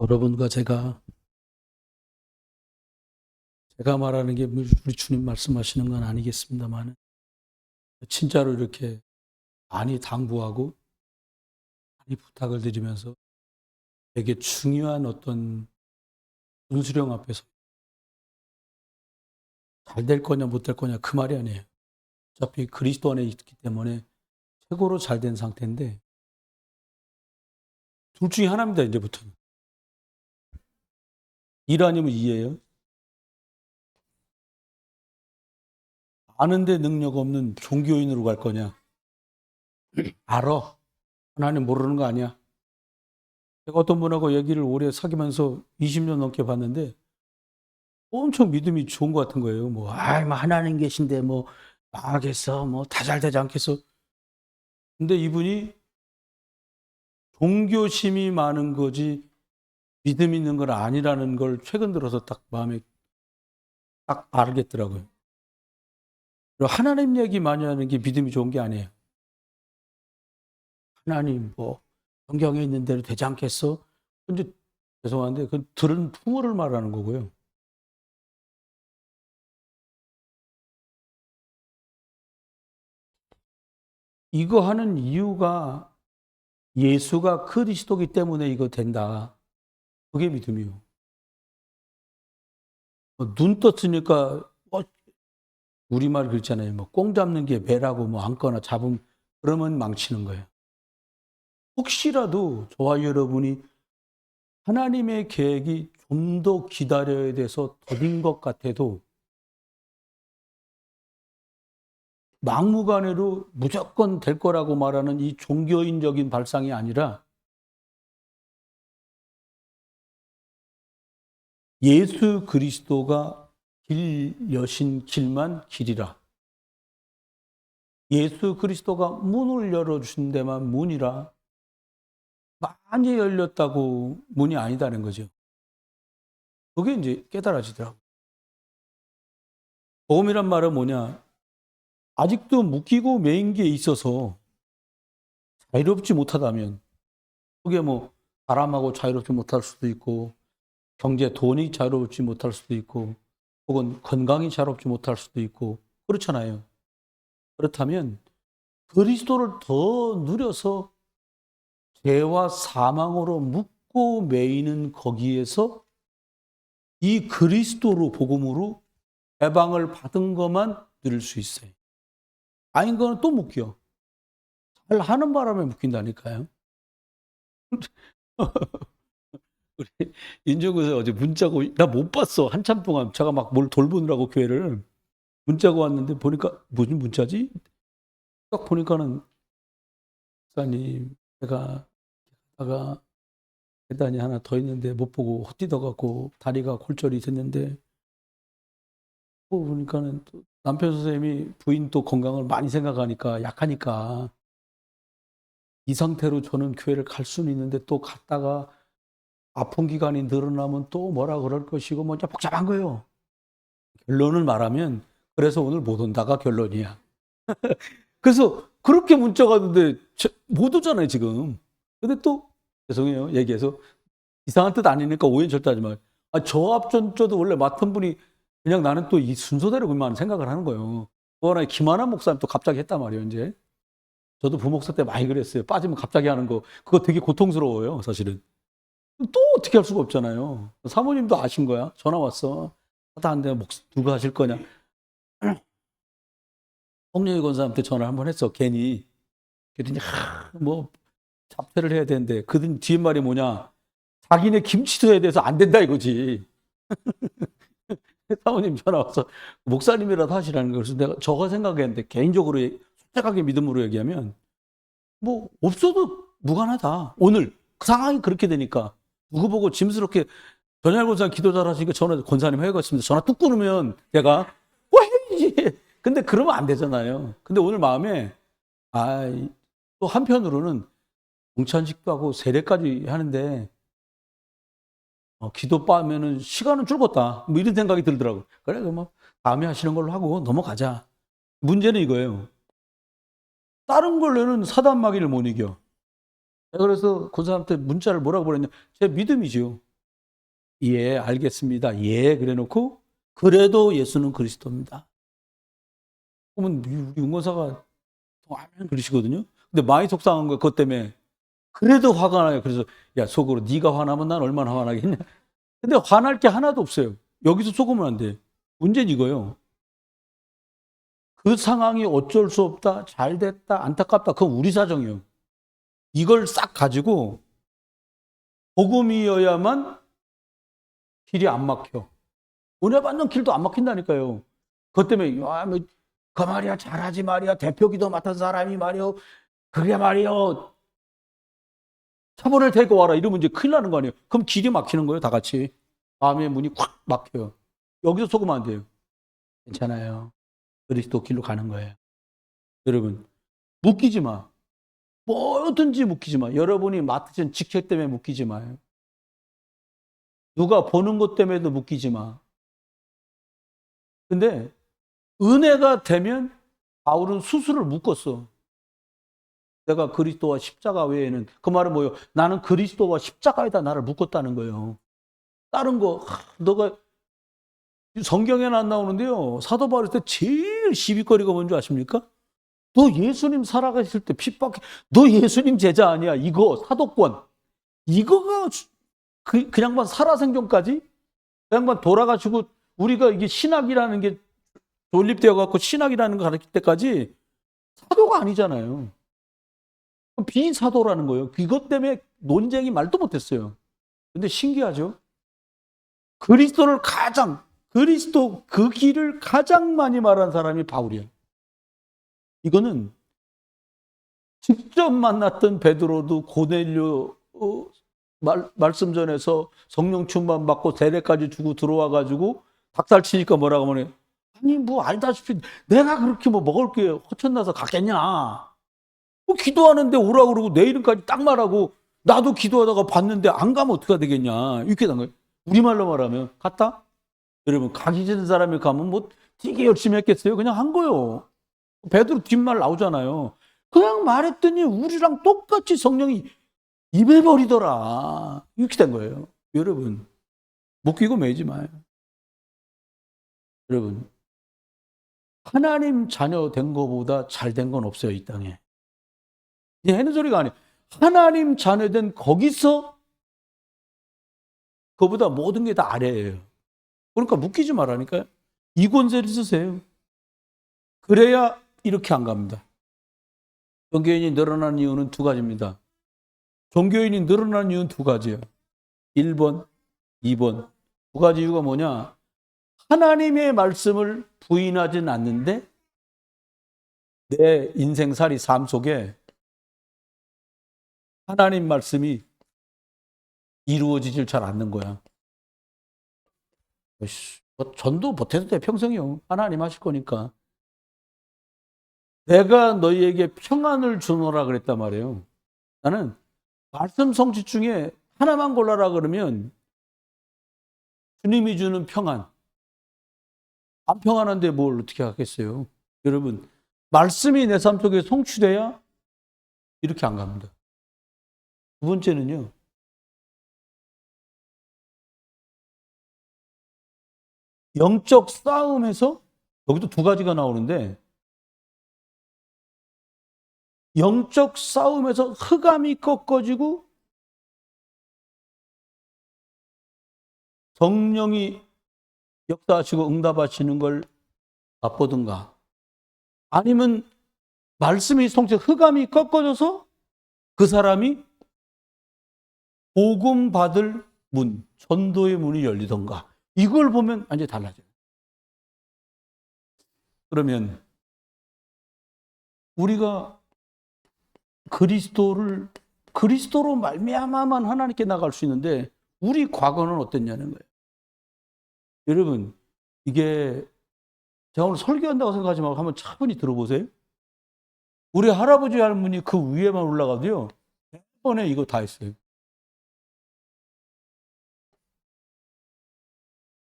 여러분과 제가 말하는 게 우리 주님 말씀하시는 건 아니겠습니다만, 진짜로 이렇게 많이 당부하고 많이 부탁을 드리면서 되게 중요한 어떤 분수령 앞에서 잘 될 거냐 못 될 거냐 그 말이 아니에요. 어차피 그리스도 안에 있기 때문에 최고로 잘 된 상태인데, 둘 중에 하나입니다. 이제부터는 일 아니면 이예요. 아는데 능력 없는 종교인으로 갈 거냐. 알아. 하나님 모르는 거 아니야. 제가 어떤 분하고 얘기를 오래 사귀면서 20년 넘게 봤는데 엄청 믿음이 좋은 것 같은 거예요. 뭐 하나님 계신데 뭐 망하겠어, 뭐 다 잘 되지 않겠어. 근데 이분이 종교심이 많은 거지 믿음 있는 건 아니라는 걸 최근 들어서 딱 마음에 딱 알겠더라고요. 그리고 하나님 얘기 많이 하는 게 믿음이 좋은 게 아니에요. 하나님 뭐 성경에 있는 대로 되지 않겠어? 근데 죄송한데 그 들은 풍어를 말하는 거고요. 이거 하는 이유가 예수가 그리스도기 때문에 이거 된다. 그게 믿음이요. 눈 떴으니까 우리말 그렇잖아요. 뭐 꽁 잡는 게 매라고 뭐 안거나 잡으면 그러면 망치는 거예요. 혹시라도 저와 여러분이 하나님의 계획이 좀 더 기다려야 돼서 더딘 것 같아도 막무가내로 무조건 될 거라고 말하는 이 종교인적인 발상이 아니라 예수 그리스도가 길 여신 길만 길이라. 예수 그리스도가 문을 열어주신 데만 문이라. 많이 열렸다고 문이 아니다는 거죠. 그게 이제 깨달아지더라고요. 복음이란 말은 뭐냐? 아직도 묶이고 매인 게 있어서 자유롭지 못하다면, 그게 뭐 사람하고 자유롭지 못할 수도 있고 경제 돈이 자유롭지 못할 수도 있고 혹은 건강이 자유롭지 못할 수도 있고 그렇잖아요. 그렇다면 그리스도를 더 누려서 죄와 사망으로 묶고 매이는 거기에서 이 그리스도로 복음으로 해방을 받은 것만 누릴 수 있어요. 아닌 거는 또 묶여. 잘 하는 바람에 묶인다니까요. 우리 인조구에서 어제 문자가 나 못 봤어. 한참 동안 제가 막 뭘 돌보느라고 교회를 문자가 왔는데 보니까 무슨 문자지? 딱 보니까는 목사님 제가 가다가 계단이 하나 더 있는데 못 보고 헛디뎌 갖고 다리가 골절이 됐는데 보니까는 또 남편 선생님이 부인 또 건강을 많이 생각하니까 약하니까 이 상태로 저는 교회를 갈 수는 있는데 또 갔다가 아픈 기간이 늘어나면 또 뭐라 그럴 것이고 뭐 복잡한 거예요. 결론을 말하면 그래서 오늘 못 온다가 결론이야. 그래서 그렇게 문자가 왔는데 못 오잖아요 지금. 근데 또 죄송해요 얘기해서 이상한 뜻 아니니까 오해 절대 하지 마요. 저 앞전저도 원래 맡은 분이 그냥 나는 또 이 순서대로 그만 생각을 하는 거예요. 또 하나 김한환 목사님 또 갑자기 했단 말이에요 이제. 저도 부목사 때 많이 그랬어요. 빠지면 갑자기 하는 거 그거 되게 고통스러워요 사실은. 또 어떻게 할 수가 없잖아요. 사모님도 아신 거야. 전화 왔어. 하다 안 돼. 누가 하실 거냐. 홍영희 권사한테 전화 한번 했어. 괜히. 그랬더니 뭐 잡태를 해야 되는데 그 뒤에 말이 뭐냐. 자기네 김치도 해야 돼서 안 된다 이거지. 사모님 전화 와서 목사님이라도 하시라는 거예요. 그래서 내가 저거 생각했는데 개인적으로 솔직하게 믿음으로 얘기하면 뭐 없어도 무관하다. 오늘 그 상황이 그렇게 되니까 누구 보고 짐스럽게 전현일 권사 기도 잘하시니까 전화 권사님 해야겠습니다. 전화 뚝 끊으면 내가 해야지. 근데 그러면 안 되잖아요. 근데 오늘 마음에 또 한편으로는 공찬식도 하고 세례까지 하는데 기도 빠면은 시간은 줄었다. 뭐 이런 생각이 들더라고. 그래, 뭐 다음에 하시는 걸로 하고 넘어가자. 문제는 이거예요. 다른 걸로는 사단 마귀를 못 이겨. 그래서 권사한테 문자를 뭐라고 보냈냐. 제 믿음이죠. 예, 알겠습니다. 예, 그래 놓고 그래도 예수는 그리스도입니다. 그러면 우리 윤건사가 아멘 그러시거든요. 근데 많이 속상한 거예요. 그것 때문에. 그래도 화가 나요. 그래서 야, 속으로 네가 화나면 난 얼마나 화나겠냐. 근데 화날 게 하나도 없어요. 여기서 속으면 안 돼. 문제는 이거예요. 그 상황이 어쩔 수 없다, 잘 됐다, 안타깝다. 그건 우리 사정이에요. 이걸 싹 가지고 복음이어야만 길이 안 막혀. 은혜 받는 길도 안 막힌다니까요. 그것 때문에 야, 뭐, 그 말이야 잘하지 말이야 대표기도 맡은 사람이 말이요. 그게 말이요. 차본을 데리고 와라 이러면 이제 큰일 나는 거 아니에요. 그럼 길이 막히는 거예요. 다 같이. 마음의 문이 확 막혀요. 여기서 속으면 안 돼요. 괜찮아요. 그리스도 길로 가는 거예요. 여러분 묶이지 마. 뭐든지 묶이지 마. 여러분이 맡으신 직책 때문에 묶이지 마요. 누가 보는 것 때문에도 묶이지 마. 근데 은혜가 되면 바울은 스스로를 묶었어. 내가 그리스도와 십자가 외에는 그 말은 뭐예요? 나는 그리스도와 십자가에다 나를 묶었다는 거예요. 다른 거 너가 성경에는 안 나오는데요. 사도 바울 때 제일 시비거리가 뭔지 아십니까? 너 예수님 살아가실 때 핍박, 너 예수님 제자 아니야? 이거 사도권 이거가 그 양반 살아생전까지 그 양반 돌아가시고 우리가 이게 신학이라는 게 존립되어 갖고 신학이라는 거 가르칠 때까지 사도가 아니잖아요. 비사도라는 거예요. 이것 때문에 논쟁이 말도 못했어요. 근데 신기하죠? 그리스도 그 길을 가장 많이 말한 사람이 바울이야. 이거는 직접 만났던 베드로도 고넬료 말씀 전에서 성령 충만 받고 세례까지 주고 들어와 가지고 닭살 치니까 뭐라고 하네. 아니 뭐 알다시피 내가 그렇게 뭐 먹을 게 허천나서 갔겠냐. 뭐 기도하는데 오라 그러고 내 이름까지 딱 말하고 나도 기도하다가 봤는데 안 가면 어떻게 되겠냐. 이렇게 된 거예요. 우리말로 말하면 갔다? 여러분 가기 전에 사람이 가면 뭐 되게 열심히 했겠어요? 그냥 한 거예요. 베드로 뒷말 나오잖아요. 그냥 말했더니 우리랑 똑같이 성령이 임해버리더라. 이렇게 된 거예요. 여러분 묶이고 매지 마요. 여러분 하나님 자녀 된 거보다 잘 된 건 없어요. 이 땅에. 이제 하는 소리가 아니에요. 하나님 자녀 된 거기서 그보다 모든 게 다 아래예요. 그러니까 묶이지 말라니까요. 이 권세를 쓰세요. 그래야 이렇게 안 갑니다. 종교인이 늘어나는 이유는 두 가지입니다. 종교인이 늘어나는 이유는 두 가지예요. 1번, 2번. 두 가지 이유가 뭐냐? 하나님의 말씀을 부인하진 않는데 내 인생살이 삶 속에 하나님 말씀이 이루어지질 잘 않는 거야. 전도 못해도 돼, 평생이요. 하나님 하실 거니까. 내가 너희에게 평안을 주노라 그랬단 말이에요. 나는 말씀 성취 중에 하나만 골라라 그러면 주님이 주는 평안. 안 평안한데 뭘 어떻게 하겠어요? 여러분, 말씀이 내 삶 속에 성취돼야 이렇게 안 갑니다. 두 번째는요. 영적 싸움에서 여기도 두 가지가 나오는데 영적 싸움에서 흑암이 꺾어지고 성령이 역사하시고 응답하시는 걸 맛보든가 아니면 말씀이 성취 흑암이 꺾어져서 그 사람이 복음 받을 문, 전도의 문이 열리던가 이걸 보면 완전히 달라져요. 그러면 우리가 그리스도로 말미암아만 하나님께 나갈 수 있는데 우리 과거는 어땠냐는 거예요. 여러분 이게 제가 오늘 설교한다고 생각하지 말고 한번 차분히 들어보세요. 우리 할아버지 할머니 그 위에만 올라가도요 100번에 이거 다 했어요.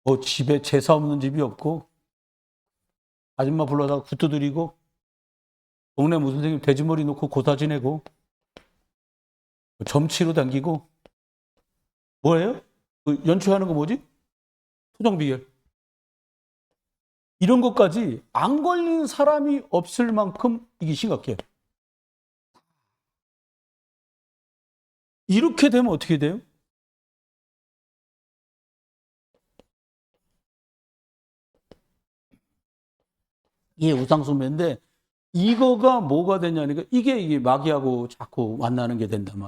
뭐 집에 제사 없는 집이 없고 아줌마 불러다가 굿도 드리고 동네 무슨 선생님 돼지머리 놓고 고사 지내고 점치러 다니고 뭐예요? 그 연출하는 거 뭐지? 토정 비결. 이런 것까지 안 걸린 사람이 없을 만큼 이게 심각해요. 이렇게 되면 어떻게 돼요? 이게 우상숭배인데 이거가 뭐가 되냐니까 이게 마귀하고 자꾸 만나는 게 된단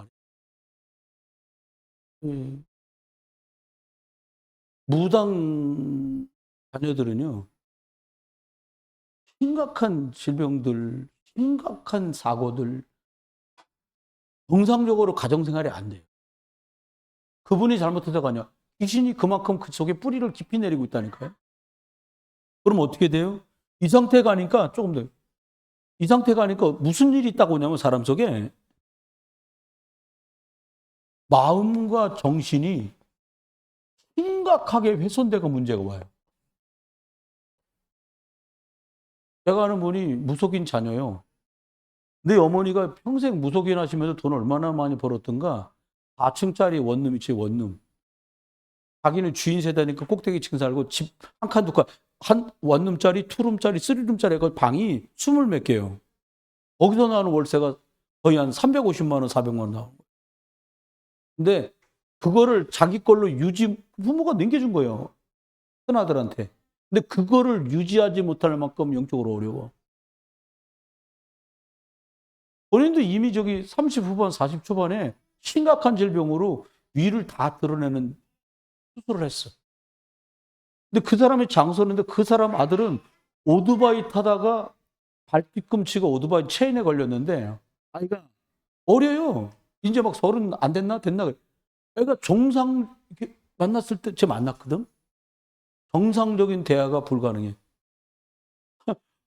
말이에요. 무당 자녀들은요, 심각한 질병들, 심각한 사고들, 정상적으로 가정생활이 안 돼요. 그분이 잘못해서가 아니야. 귀신이 그만큼 그 속에 뿌리를 깊이 내리고 있다니까요. 그럼 어떻게 돼요? 이 상태 가니까 조금 더, 이 상태 가니까 무슨 일이 있다고 하냐면 사람 속에 마음과 정신이 심각하게 훼손되고 문제가 와요. 제가 아는 분이 무속인 자녀요. 내 어머니가 평생 무속인 하시면서 돈 얼마나 많이 벌었던가. 4층짜리 원룸이지, 원룸. 자기는 주인 세대니까 꼭대기층 살고 집 한 칸, 두 칸, 한 원룸짜리, 투룸짜리, 쓰리룸짜리 그 방이 20몇 개요. 거기서 나오는 월세가 거의 한 350만 원, 400만 원 나오는 거예요. 근데 그거를 자기 걸로 부모가 남겨준 거예요. 큰아들한테. 근데 그거를 유지하지 못할 만큼 영적으로 어려워. 본인도 이미 저기 30 후반, 40 초반에 심각한 질병으로 위를 다 드러내는 수술을 했어. 근데 그 사람이 장소는데 그 사람 아들은 오토바이 타다가 발 뒤꿈치가 오토바이 체인에 걸렸는데 아이가 어려요. 이제 막 30 안 됐나? 됐나? 애가 정상 만났을 때 쟤 만났거든? 정상적인 대화가 불가능해.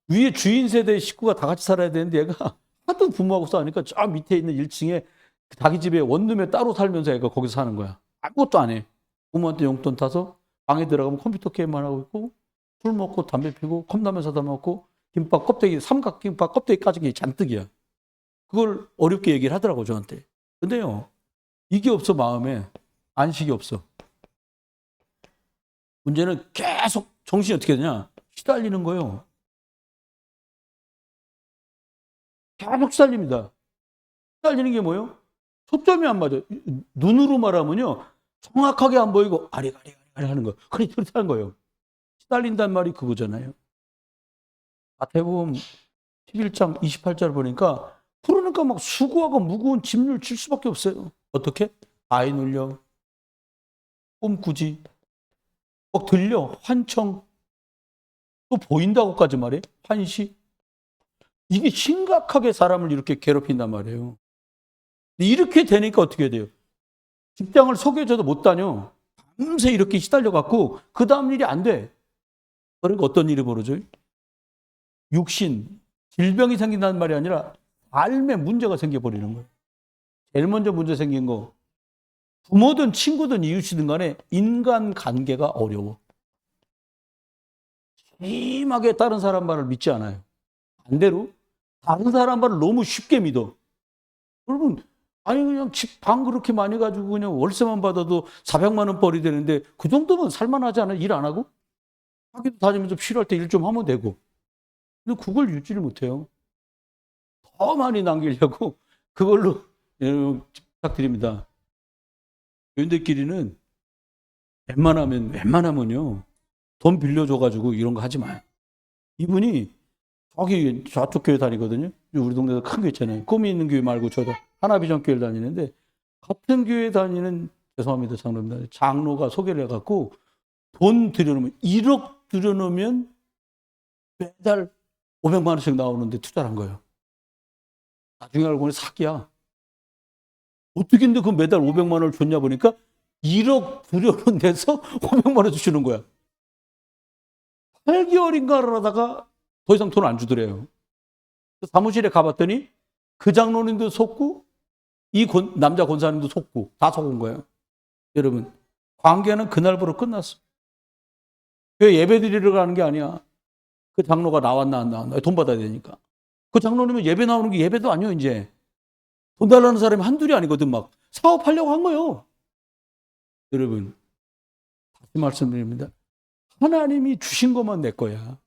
위에 주인 세대의 식구가 다 같이 살아야 되는데 얘가 하도 부모하고 싸우니까 저 밑에 있는 1층에 자기 집에 원룸에 따로 살면서 애가 거기서 사는 거야. 아무것도 안 해. 부모한테 용돈 타서 방에 들어가면 컴퓨터 게임만 하고 있고 술 먹고 담배 피고 컵라면 사다 먹고 김밥 껍데기 삼각김밥 껍데기까지 잔뜩이야. 그걸 어렵게 얘기를 하더라고 저한테. 근데요 이게 없어 마음에 안식이 없어. 문제는 계속 정신이 어떻게 되냐 시달리는 거예요. 계속 시달립니다. 시달리는 게 뭐예요? 초점이 안 맞아. 눈으로 말하면요 정확하게 안 보이고 아리가리 하는 거. 그렇게 하는 거예요. 시달린단 말이 그거잖아요. 마태복음 11장 28절 보니까 그러니까 막 수고하고 무거운 짐을 질 수밖에 없어요. 어떻게? 아이 눌려, 꿈꾸지, 꼭 들려, 환청, 또 보인다고까지 말해, 환시. 이게 심각하게 사람을 이렇게 괴롭힌단 말이에요. 이렇게 되니까 어떻게 돼요? 직장을 소개해줘도 못 다녀. 밤새 이렇게 시달려갖고 그 다음 일이 안 돼. 그러니까 어떤 일이 벌어져요? 육신, 질병이 생긴다는 말이 아니라 삶에 문제가 생겨버리는 거예요. 제일 먼저 문제 생긴 거 부모든 친구든 이웃이든 간에 인간관계가 어려워. 심하게 다른 사람 말을 믿지 않아요. 반대로 다른 사람 말을 너무 쉽게 믿어. 여러분 아니 그냥 집 방 그렇게 많이 가지고 그냥 월세만 받아도 400만 원 벌이 되는데 그 정도면 살만하지 않아? 일 안 하고? 하기도 다니면서 필요할 때 일 좀 하면 되고. 근데 그걸 유지를 못해요. 더 많이 남기려고 그걸로 부탁드립니다. 교인들끼리는 웬만하면요 돈 빌려줘가지고 이런 거 하지 마요. 이분이 저기 저쪽 교회 다니거든요. 우리 동네에서 큰 교회 있잖아요. 꿈이 있는 교회 말고 저도 하나비전 교회를 다니는데 같은 교회 다니는 죄송합니다 장로입니다. 장로가 소개를 해갖고 돈 들여놓으면 1억 들여놓으면 매달 500만 원씩 나오는데 투자를 한 거예요. 나중에 알고 보니 사기야. 어떻게 근데 그 매달 500만 원을 줬냐 보니까 1억 들여놓은 데서 500만 원 주시는 거야. 8개월인가를 하다가 더 이상 돈 안 주더래요. 사무실에 가봤더니 그 장로님도 속고 이 남자 권사님도 속고 다 속은 거예요. 여러분 관계는 그날부로 끝났어. 왜 예배 드리러 가는 게 아니야. 그 장로가 나왔나 안 나왔나 돈 받아야 되니까. 그 장로님은 예배 나오는 게 예배도 아니에요. 이제 돈 달라는 사람이 한둘이 아니거든. 막 사업하려고 한 거예요. 여러분 이 말씀드립니다. 하나님이 주신 것만 내 거야.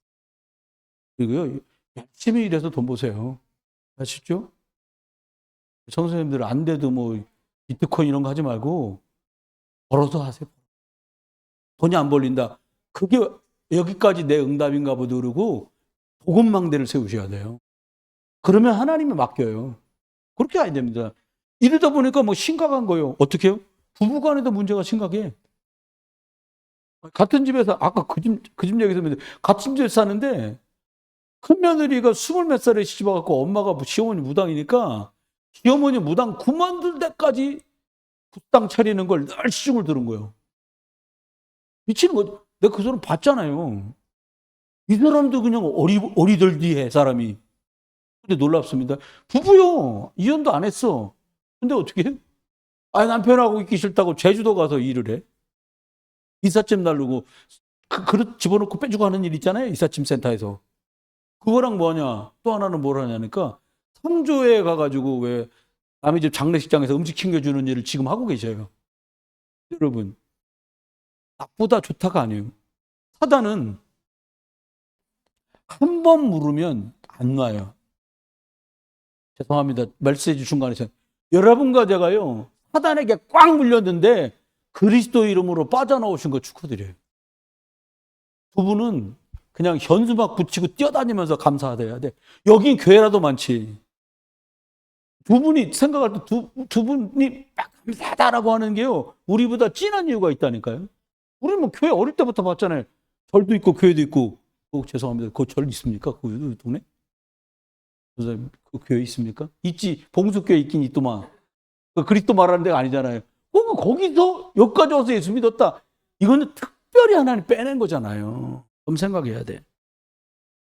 그리고요, 열심히 일해서 돈 보세요. 아시죠? 선생님들 안 돼도 뭐 비트코인 이런 거 하지 말고 벌어서 하세요. 돈이 안 벌린다. 그게 여기까지 내 응답인가 보다 그러고 복음망대를 세우셔야 돼요. 그러면 하나님이 맡겨요. 그렇게 해야 됩니다. 이러다 보니까 뭐 심각한 거예요. 어떻게 해요? 부부간에도 문제가 심각해. 같은 집에서 아까 그 집 얘기했는데 같은 집에 사는데 큰며느리가 20몇 살에 시집 와갖고 엄마가 시어머니 무당이니까 시어머니 무당 그만둘 때까지 굿당 차리는 걸 늘 시중을 들은 거예요. 미치는 거죠. 내가 그 사람 봤잖아요. 이 사람도 그냥 어리덜리해 사람이. 근데 놀랍습니다. 부부요. 이혼도 안 했어. 근데 어떻게 해? 아, 남편하고 있기 싫다고 제주도 가서 일을 해. 이삿짐 날르고 그릇 집어넣고 빼주고 하는 일 있잖아요. 이삿짐 센터에서. 그거랑 뭐하냐. 또 하나는 뭘 하냐니까 상조에 가가지고 왜 남의 집 장례식장에서 음식 챙겨주는 일을 지금 하고 계셔요. 여러분, 나보다 좋다가 아니에요. 사단은 한 번 물으면 안 놔요. 죄송합니다. 메시지 중간에서. 여러분과 제가요, 사단에게 꽉 물렸는데 그리스도 이름으로 빠져나오신 거 축하드려요. 두 분은 그냥 현수막 붙이고 뛰어다니면서 감사해야 돼. 여긴 교회라도 많지. 두 분이 생각할 때 두 분이 감사하다라고 하는 게요, 우리보다 진한 이유가 있다니까요. 우리는 뭐 교회 어릴 때부터 봤잖아요. 절도 있고 교회도 있고. 죄송합니다. 그 절 있습니까? 그 동네? 그 교회 있습니까? 있지. 봉수교회 있긴 있더만. 그리스도 말하는 데가 아니잖아요. 거기서 여기까지 와서 예수 믿었다. 이거는 특별히 하나님 빼낸 거잖아요. 그럼 생각해야 돼.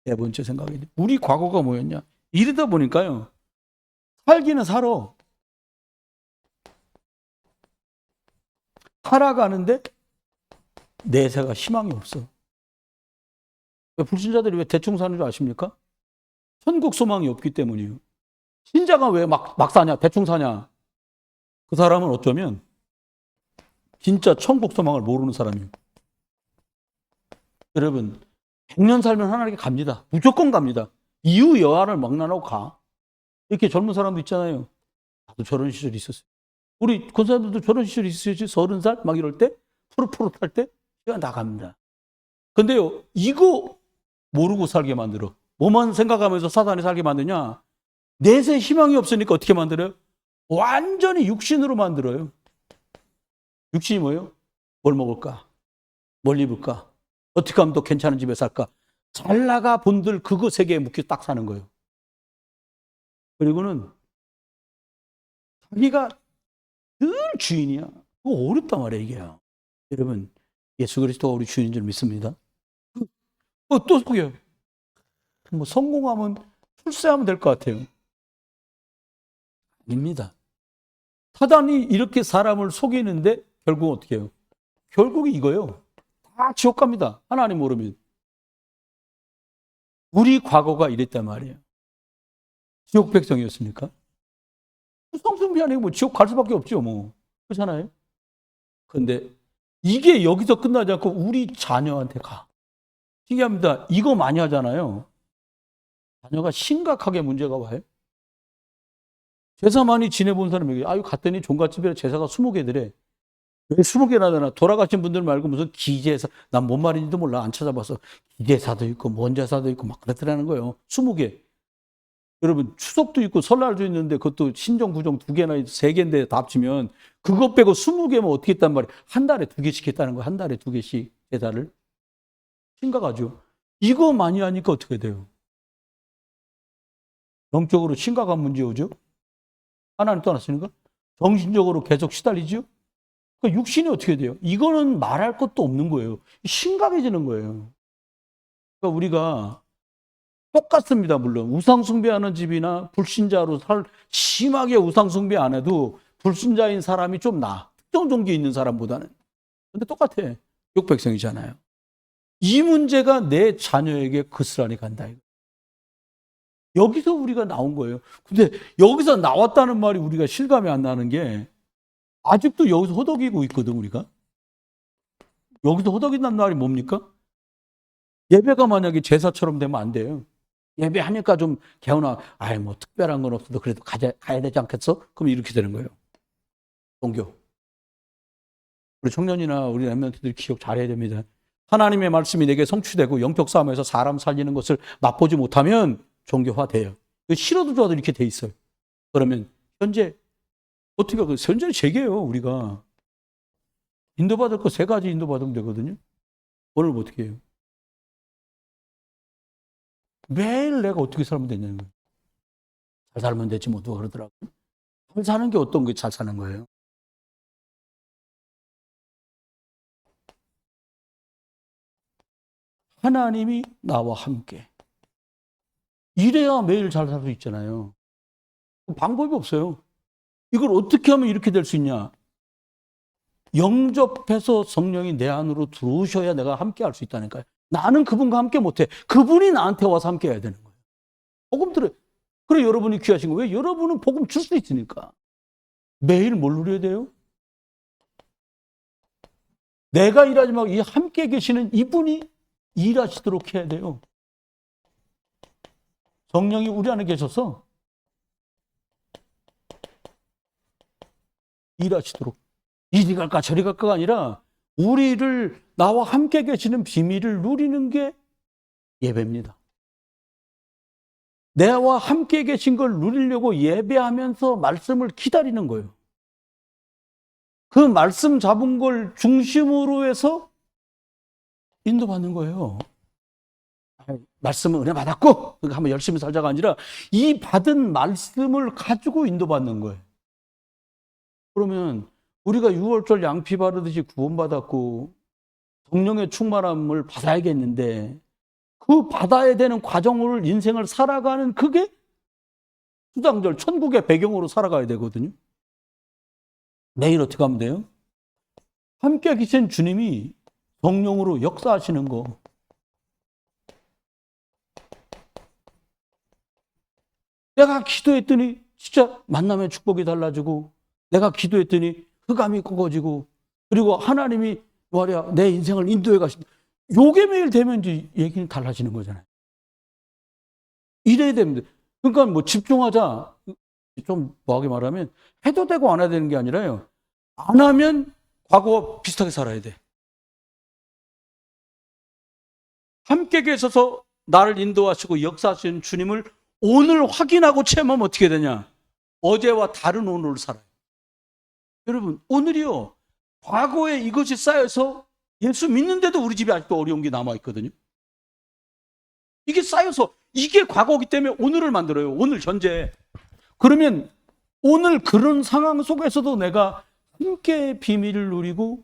네 번째 생각이 돼. 우리 과거가 뭐였냐? 이러다 보니까요. 살기는 살아. 살아가는데 내세가 희망이 없어. 불신자들이 왜 대충 사는 줄 아십니까? 천국 소망이 없기 때문이에요. 신자가 왜 막 사냐? 대충 사냐? 그 사람은 어쩌면 진짜 천국 소망을 모르는 사람이에요. 여러분, 100년 살면 하나님께 갑니다. 무조건 갑니다. 이유 여하를 막론하고 가. 이렇게 젊은 사람도 있잖아요. 나도 저런 시절이 있었어요. 우리 권사님들도 저런 시절이 있었지. 30살 막 이럴 때 푸릇푸릇 할 때 시간 다 갑니다. 근데요, 이거 모르고 살게 만들어. 뭐만 생각하면서 사단이 살게 만드냐? 내세 희망이 없으니까 어떻게 만들어요? 완전히 육신으로 만들어요. 육신이 뭐예요? 뭘 먹을까? 뭘 입을까? 어떻게 하면 더 괜찮은 집에 살까? 잘 나가 본들 그거 세계에 묶여 딱 사는 거예요. 그리고는 자기가 늘 주인이야. 그거 어렵단 말이에요, 이게. 여러분, 예수 그리스도가 우리 주인인 줄 믿습니다. 또 속여요. 뭐 성공하면 출세하면 될 것 같아요. 아닙니다. 사단이 이렇게 사람을 속이는데 결국 어떻게 해요? 결국이 이거예요. 다 지옥 갑니다. 하나님 모르면. 우리 과거가 이랬단 말이에요. 지옥 백성이었습니까? 성승비 아니고 뭐 지옥 갈 수밖에 없죠, 뭐. 그렇잖아요? 근데 이게 여기서 끝나지 않고 우리 자녀한테 가. 신기합니다. 이거 많이 하잖아요. 자녀가 심각하게 문제가 와요. 제사 많이 지내본 사람에게, 아유, 갔더니 종갓집에 제사가 20개더래. 왜 20개나 되나? 돌아가신 분들 말고 무슨 기제사, 난 뭔 말인지도 몰라. 안 찾아봐서. 기제사도 있고, 뭔 제사도 있고, 막 그랬더라는 거예요. 20개. 여러분, 추석도 있고, 설날도 있는데, 그것도 신정, 구정 2개나 3개인데 다 합치면, 그것 빼고 20개면 어떻게 했단 말이에요? 한 달에 2개씩 했다는 거예요. 한 달에 2개씩 제사를. 심각하죠. 이거 많이 하니까 어떻게 돼요? 영적으로 심각한 문제 오죠? 하나님 떠났으니까. 정신적으로 계속 시달리죠? 그러니까 육신이 어떻게 돼요? 이거는 말할 것도 없는 거예요. 심각해지는 거예요. 그러니까 우리가 똑같습니다. 물론 우상숭배하는 집이나 불신자로 심하게 우상숭배 안 해도 불신자인 사람이 좀 나아. 특정 종교에 있는 사람보다는. 근데 똑같아. 욕백성이잖아요. 이 문제가 내 자녀에게 그스란히 간다. 여기서 우리가 나온 거예요. 근데 여기서 나왔다는 말이 우리가 실감이 안 나는 게 아직도 여기서 허덕이고 있거든, 우리가. 여기서 허덕이는 말이 뭡니까? 예배가 만약에 제사처럼 되면 안 돼요. 예배하니까 좀 개운하, 아이, 뭐 특별한 건 없어도 그래도 가야 되지 않겠어? 그럼 이렇게 되는 거예요. 종교. 우리 청년이나 우리 랩런트들이 기억 잘해야 됩니다. 하나님의 말씀이 내게 성취되고 영적 싸움에서 사람 살리는 것을 맛보지 못하면 종교화돼요. 싫어도 좋아도 이렇게 돼 있어요. 그러면 현재 어떻게 현재 세 개예요. 우리가 인도받을 거 세 가지 인도받으면 되거든요. 오늘 뭐 어떻게 해요? 매일 내가 어떻게 살면 되냐는 거예요. 잘 살면 되지 뭐 누가 그러더라고요. 잘 사는 게 어떤 게 잘 사는 거예요? 하나님이 나와 함께. 이래야 매일 잘 살 수 있잖아요. 방법이 없어요. 이걸 어떻게 하면 이렇게 될 수 있냐? 영접해서 성령이 내 안으로 들어오셔야 내가 함께 할 수 있다니까요. 나는 그분과 함께 못해. 그분이 나한테 와서 함께 해야 되는 거예요. 복음 들어요. 그래 여러분이 귀하신 거예요. 왜? 여러분은 복음 줄 수 있으니까. 매일 뭘 누려야 돼요? 내가 일하지 말고 이 함께 계시는 이분이 일하시도록 해야 돼요. 성령이 우리 안에 계셔서 일하시도록. 이리 갈까 저리 갈까가 아니라 우리를 나와 함께 계시는 비밀을 누리는 게 예배입니다. 나와 함께 계신 걸 누리려고 예배하면서 말씀을 기다리는 거예요. 그 말씀 잡은 걸 중심으로 해서 인도받는 거예요. 말씀은 은혜 받았고 한번 열심히 살자가 아니라 이 받은 말씀을 가지고 인도받는 거예요. 그러면 우리가 6월절 양피 바르듯이 구원받았고 성령의 충만함을 받아야겠는데 그 받아야 되는 과정을 인생을 살아가는 그게 수장절 천국의 배경으로 살아가야 되거든요. 내일 어떻게 하면 돼요? 함께 계신 주님이 성령으로 역사하시는 거. 내가 기도했더니 진짜 만남의 축복이 달라지고 내가 기도했더니 흑암이 꺾어지고 그리고 하나님이 뭐하랴 내 인생을 인도해 가신다. 요게 매일 되면 이제 얘기는 달라지는 거잖아요. 이래야 됩니다. 그러니까 뭐 집중하자. 좀 뭐하게 말하면 해도 되고 안 해야 되는 게 아니라요. 안 하면 과거와 비슷하게 살아야 돼. 함께 계셔서 나를 인도하시고 역사하시는 주님을 오늘 확인하고 체험하면 어떻게 되냐? 어제와 다른 오늘을 살아요. 여러분, 오늘이요. 과거에 이것이 쌓여서 예수 믿는데도 우리 집에 아직도 어려운 게 남아있거든요. 이게 쌓여서 이게 과거이기 때문에 오늘을 만들어요. 오늘 현재. 그러면 오늘 그런 상황 속에서도 내가 함께 비밀을 누리고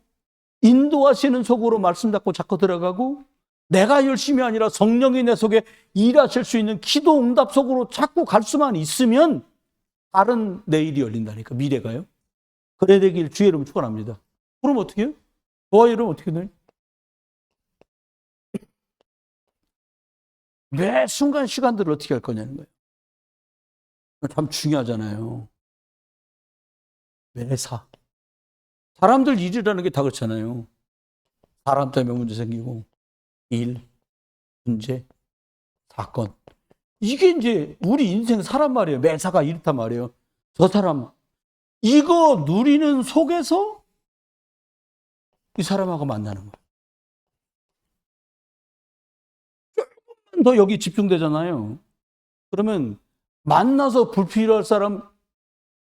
인도하시는 속으로 말씀 잡고 자꾸 들어가고 내가 열심히 아니라 성령이 내 속에 일하실 수 있는 기도 응답 속으로 자꾸 갈 수만 있으면 다른 내일이 열린다니까. 미래가요. 그래야 되길 주의 이름으로 축원합니다. 그럼 어떻게 해요? 저와 여러분 어떻게 돼요? 매 순간 시간들을 어떻게 할 거냐는 거예요. 참 중요하잖아요. 매사. 사람들 일이라는 게 다 그렇잖아요. 사람 때문에 문제 생기고 일, 문제, 사건. 이게 이제 우리 인생 사람 말이에요. 매사가 이렇단 말이에요. 저 사람 이거 누리는 속에서 이 사람하고 만나는 거예요. 조금만 더 여기 집중되잖아요. 그러면 만나서 불필요할 사람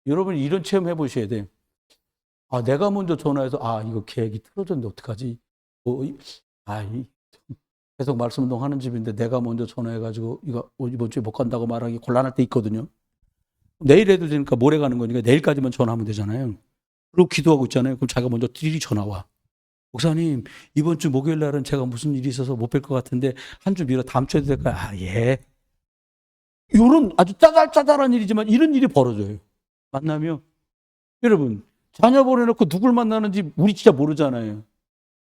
여러분 이런 체험 해보셔야 돼요. 아, 내가 먼저 전화해서 이거 계획이 틀어졌는데 어떡하지? 계속 말씀운동 하는 집인데 내가 먼저 전화해가지고 이거 이번 주에 못 간다고 말하기 곤란할 때 있거든요. 내일 해도 되니까 모레 가는 거니까 내일까지만 전화하면 되잖아요. 그리고 기도하고 있잖아요. 그럼 자기가 먼저 띠리 전화 와. 목사님, 이번 주 목요일 날은 제가 무슨 일이 있어서 못 뵐 것 같은데 한 주 미뤄 다음 주에 될까요? 예. 이런 아주 짜잘짜잘한 일이지만 이런 일이 벌어져요. 만나면 여러분 자녀 보내놓고 누굴 만나는지 우리 진짜 모르잖아요.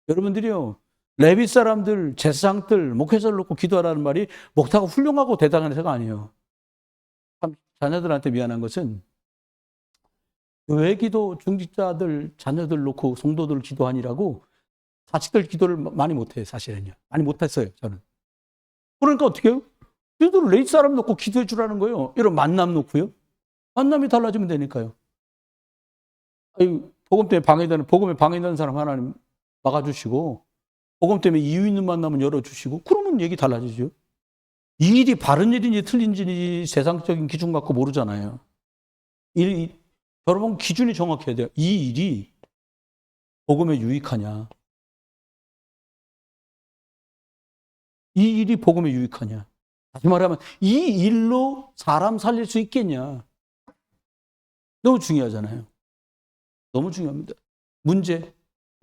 여러분들이요. 레위 사람들, 제사장들, 목회자를 놓고 기도하라는 말이 목사가 훌륭하고 대단한 해서가 아니에요. 참 자녀들한테 미안한 것은 교회 기도 중직자들, 자녀들 놓고 성도들 기도하니라고 자식들 기도를 많이 못해요, 사실은요. 많이 못했어요, 저는. 그러니까 어떻게 해요? 기도를 레이 사람 놓고 기도해 주라는 거예요. 이런 만남 놓고요. 만남이 달라지면 되니까요. 아니, 복음에 방해되는 사람 하나님 막아주시고, 복음 때문에 이유 있는 만남은 열어주시고, 그러면 얘기 달라지죠. 이 일이 바른 일인지 틀린지 세상적인 기준 갖고 모르잖아요. 여러분 기준이 정확해야 돼요. 이 일이 복음에 유익하냐? 이 일이 복음에 유익하냐? 다시 말하면 이 일로 사람 살릴 수 있겠냐? 너무 중요하잖아요. 너무 중요합니다. 문제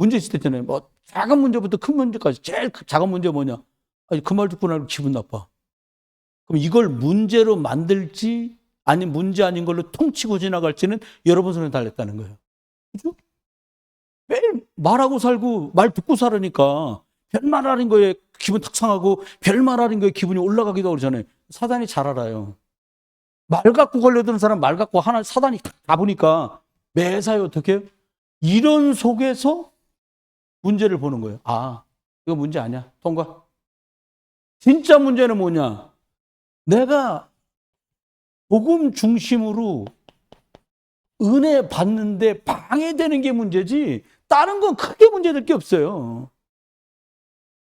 있을 때 있잖아요. 뭐 작은 문제부터 큰 문제까지 제일 작은 문제 뭐냐? 아니, 그 말 듣고 나면 기분 나빠. 그럼 이걸 문제로 만들지 아니면 문제 아닌 걸로 통치고 지나갈지는 여러분 손에 달렸다는 거예요. 그죠? 매일 말하고 살고 말 듣고 살으니까 별말 아닌 거에 기분 탁 상하고 별말 아닌 거에 기분이 올라가기도 하고 그러잖아요. 사단이 잘 알아요. 말 갖고 걸려드는 사람 말 갖고 하나 사단이 다 보니까 매사에 어떻게 이런 속에서 문제를 보는 거예요. 아, 이거 문제 아니야. 통과. 진짜 문제는 뭐냐? 내가 복음 중심으로 은혜 받는데 방해되는 게 문제지 다른 건 크게 문제될 게 없어요.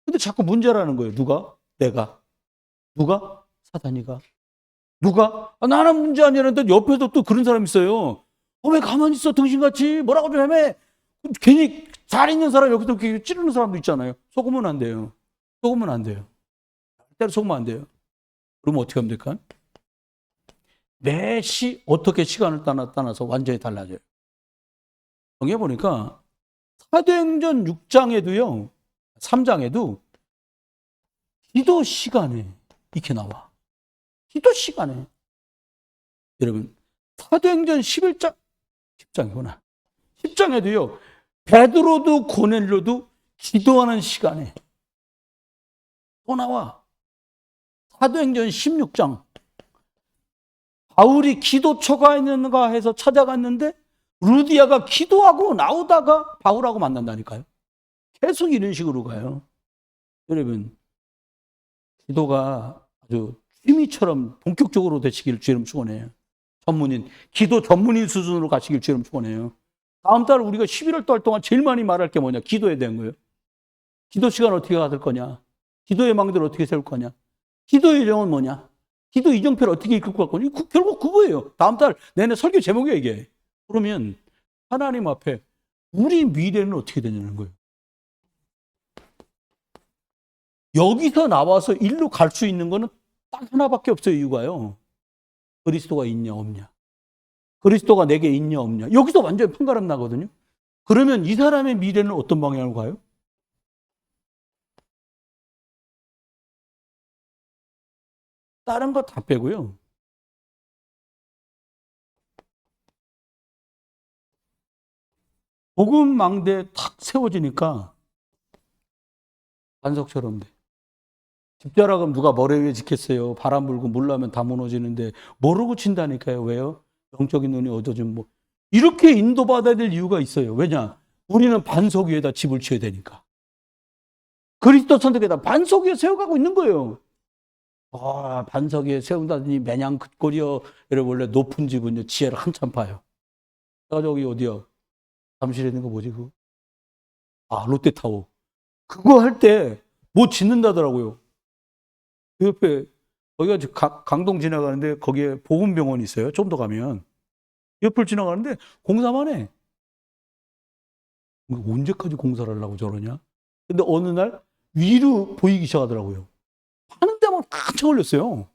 근데 자꾸 문제라는 거예요. 누가? 내가. 누가? 사단이가. 누가? 아, 나는 문제 아니라는데 옆에도 또 그런 사람이 있어요. 왜 가만히 있어? 등신같이 뭐라고 좀 해? 괜히 잘 있는 사람 여기서 찌르는 사람도 있잖아요. 속으면 안 돼요. 속으면 안 돼요. 절대로 속으면 안 돼요. 그러면 어떻게 하면 될까? 매시 어떻게 시간을 따라서 완전히 달라져요. 여기 보니까 사도행전 6장에도요. 3장에도 기도 시간에 이렇게 나와. 기도 시간에. 여러분 사도행전 10장이구나. 10장에도요. 베드로도 고넬료도 기도하는 시간에 또 나와. 사도행전 16장 바울이 기도처가 있는가 해서 찾아갔는데 루디아가 기도하고 나오다가 바울하고 만난다니까요. 계속 이런 식으로 가요. 여러분 기도가 아주 취미처럼 본격적으로 되시길 주님 축원해요. 기도 전문인 수준으로 가시길 주님 축원해요. 다음 달 우리가 11월 달 동안 제일 많이 말할 게 뭐냐? 기도에 대한 거예요. 기도 시간 어떻게 가질 거냐? 기도의 망대를 어떻게 세울 거냐? 기도의 영은 뭐냐? 기도 이정표를 어떻게 이끌고 갈 거냐? 결국 그거예요. 다음 달 내내 설교 제목이 이게. 그러면 하나님 앞에 우리 미래는 어떻게 되냐는 거예요. 여기서 나와서 일로 갈 수 있는 거는 딱 하나밖에 없어요. 이유가요. 그리스도가 있냐 없냐. 그리스도가 내게 있냐 없냐. 여기서 완전히 판가름 나거든요. 그러면 이 사람의 미래는 어떤 방향으로 가요? 다른 거 다 빼고요. 복음 망대에 탁 세워지니까 반석처럼 돼. 집자락은 누가 머리 위에 짓겠어요. 바람 불고 물 나면 다 무너지는데 모르고 친다니까요. 왜요? 영적인 눈이 어두워지면 뭐 이렇게 인도받아야 될 이유가 있어요. 왜냐? 우리는 반석 위에다 집을 지어야 되니까. 그리스도 선택에다 반석 위에 세워가고 있는 거예요. 아, 반석 위에 세운다더니 매냥 긋거려. 여러분 원래 높은 집은요 지혜를 한참 파요. 저기 어디요? 잠실에 있는 거 뭐지 그거? 아, 롯데타워. 그거 할 때 뭐 짓는다더라고요. 그 옆에 거기가 강동 지나가는데 거기에 보건병원이 있어요. 좀 더 가면 옆을 지나가는데 공사만 해. 언제까지 공사를 하려고 저러냐? 근데 어느 날 위로 보이기 시작하더라고요. 하는 데만 한참 걸렸어요.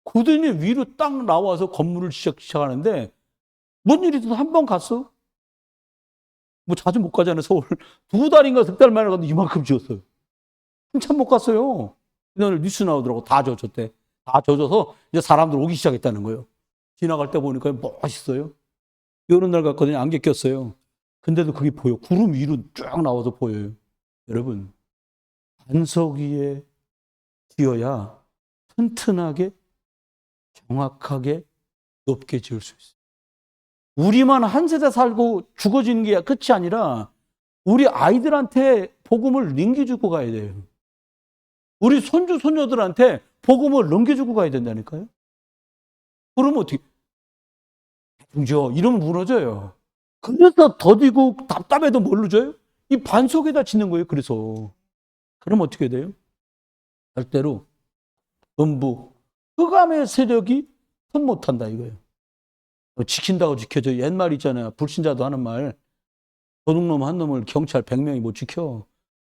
그러더니 위로 딱 나와서 건물을 시작하는데 뭔 일이 있어서 한 번 갔어? 뭐 자주 못 가잖아요. 서울 2달인가 3달 만에 가도 이만큼 지었어요. 한참 못 갔어요. 오늘 뉴스 나오더라고. 다 젖었대. 다 젖어서 이제 사람들 오기 시작했다는 거예요. 지나갈 때 보니까 멋있어요. 비 오는 날 갔거든요. 안개 꼈어요. 근데도 그게 보여. 구름 위로 쫙 나와서 보여요. 여러분, 반석 위에 지어야 튼튼하게, 정확하게, 높게 지을 수 있어요. 우리만 한 세대 살고 죽어지는 게 끝이 아니라 우리 아이들한테 복음을 넘겨주고 가야 돼요. 우리 손주, 손녀들한테 복음을 넘겨주고 가야 된다니까요. 그러면 어떻게, 중죠. 이러면 무너져요. 그래서 더디고 답답해도 뭘로 줘요? 이 반석에다 짓는 거예요. 그래서. 그럼 어떻게 돼요? 절대로 음부, 흑암의 세력이 손 못한다 이거예요. 지킨다고 지켜져. 옛말 있잖아요. 불신자도 하는 말. 도둑놈 한 놈을 경찰 100명이 못 지켜.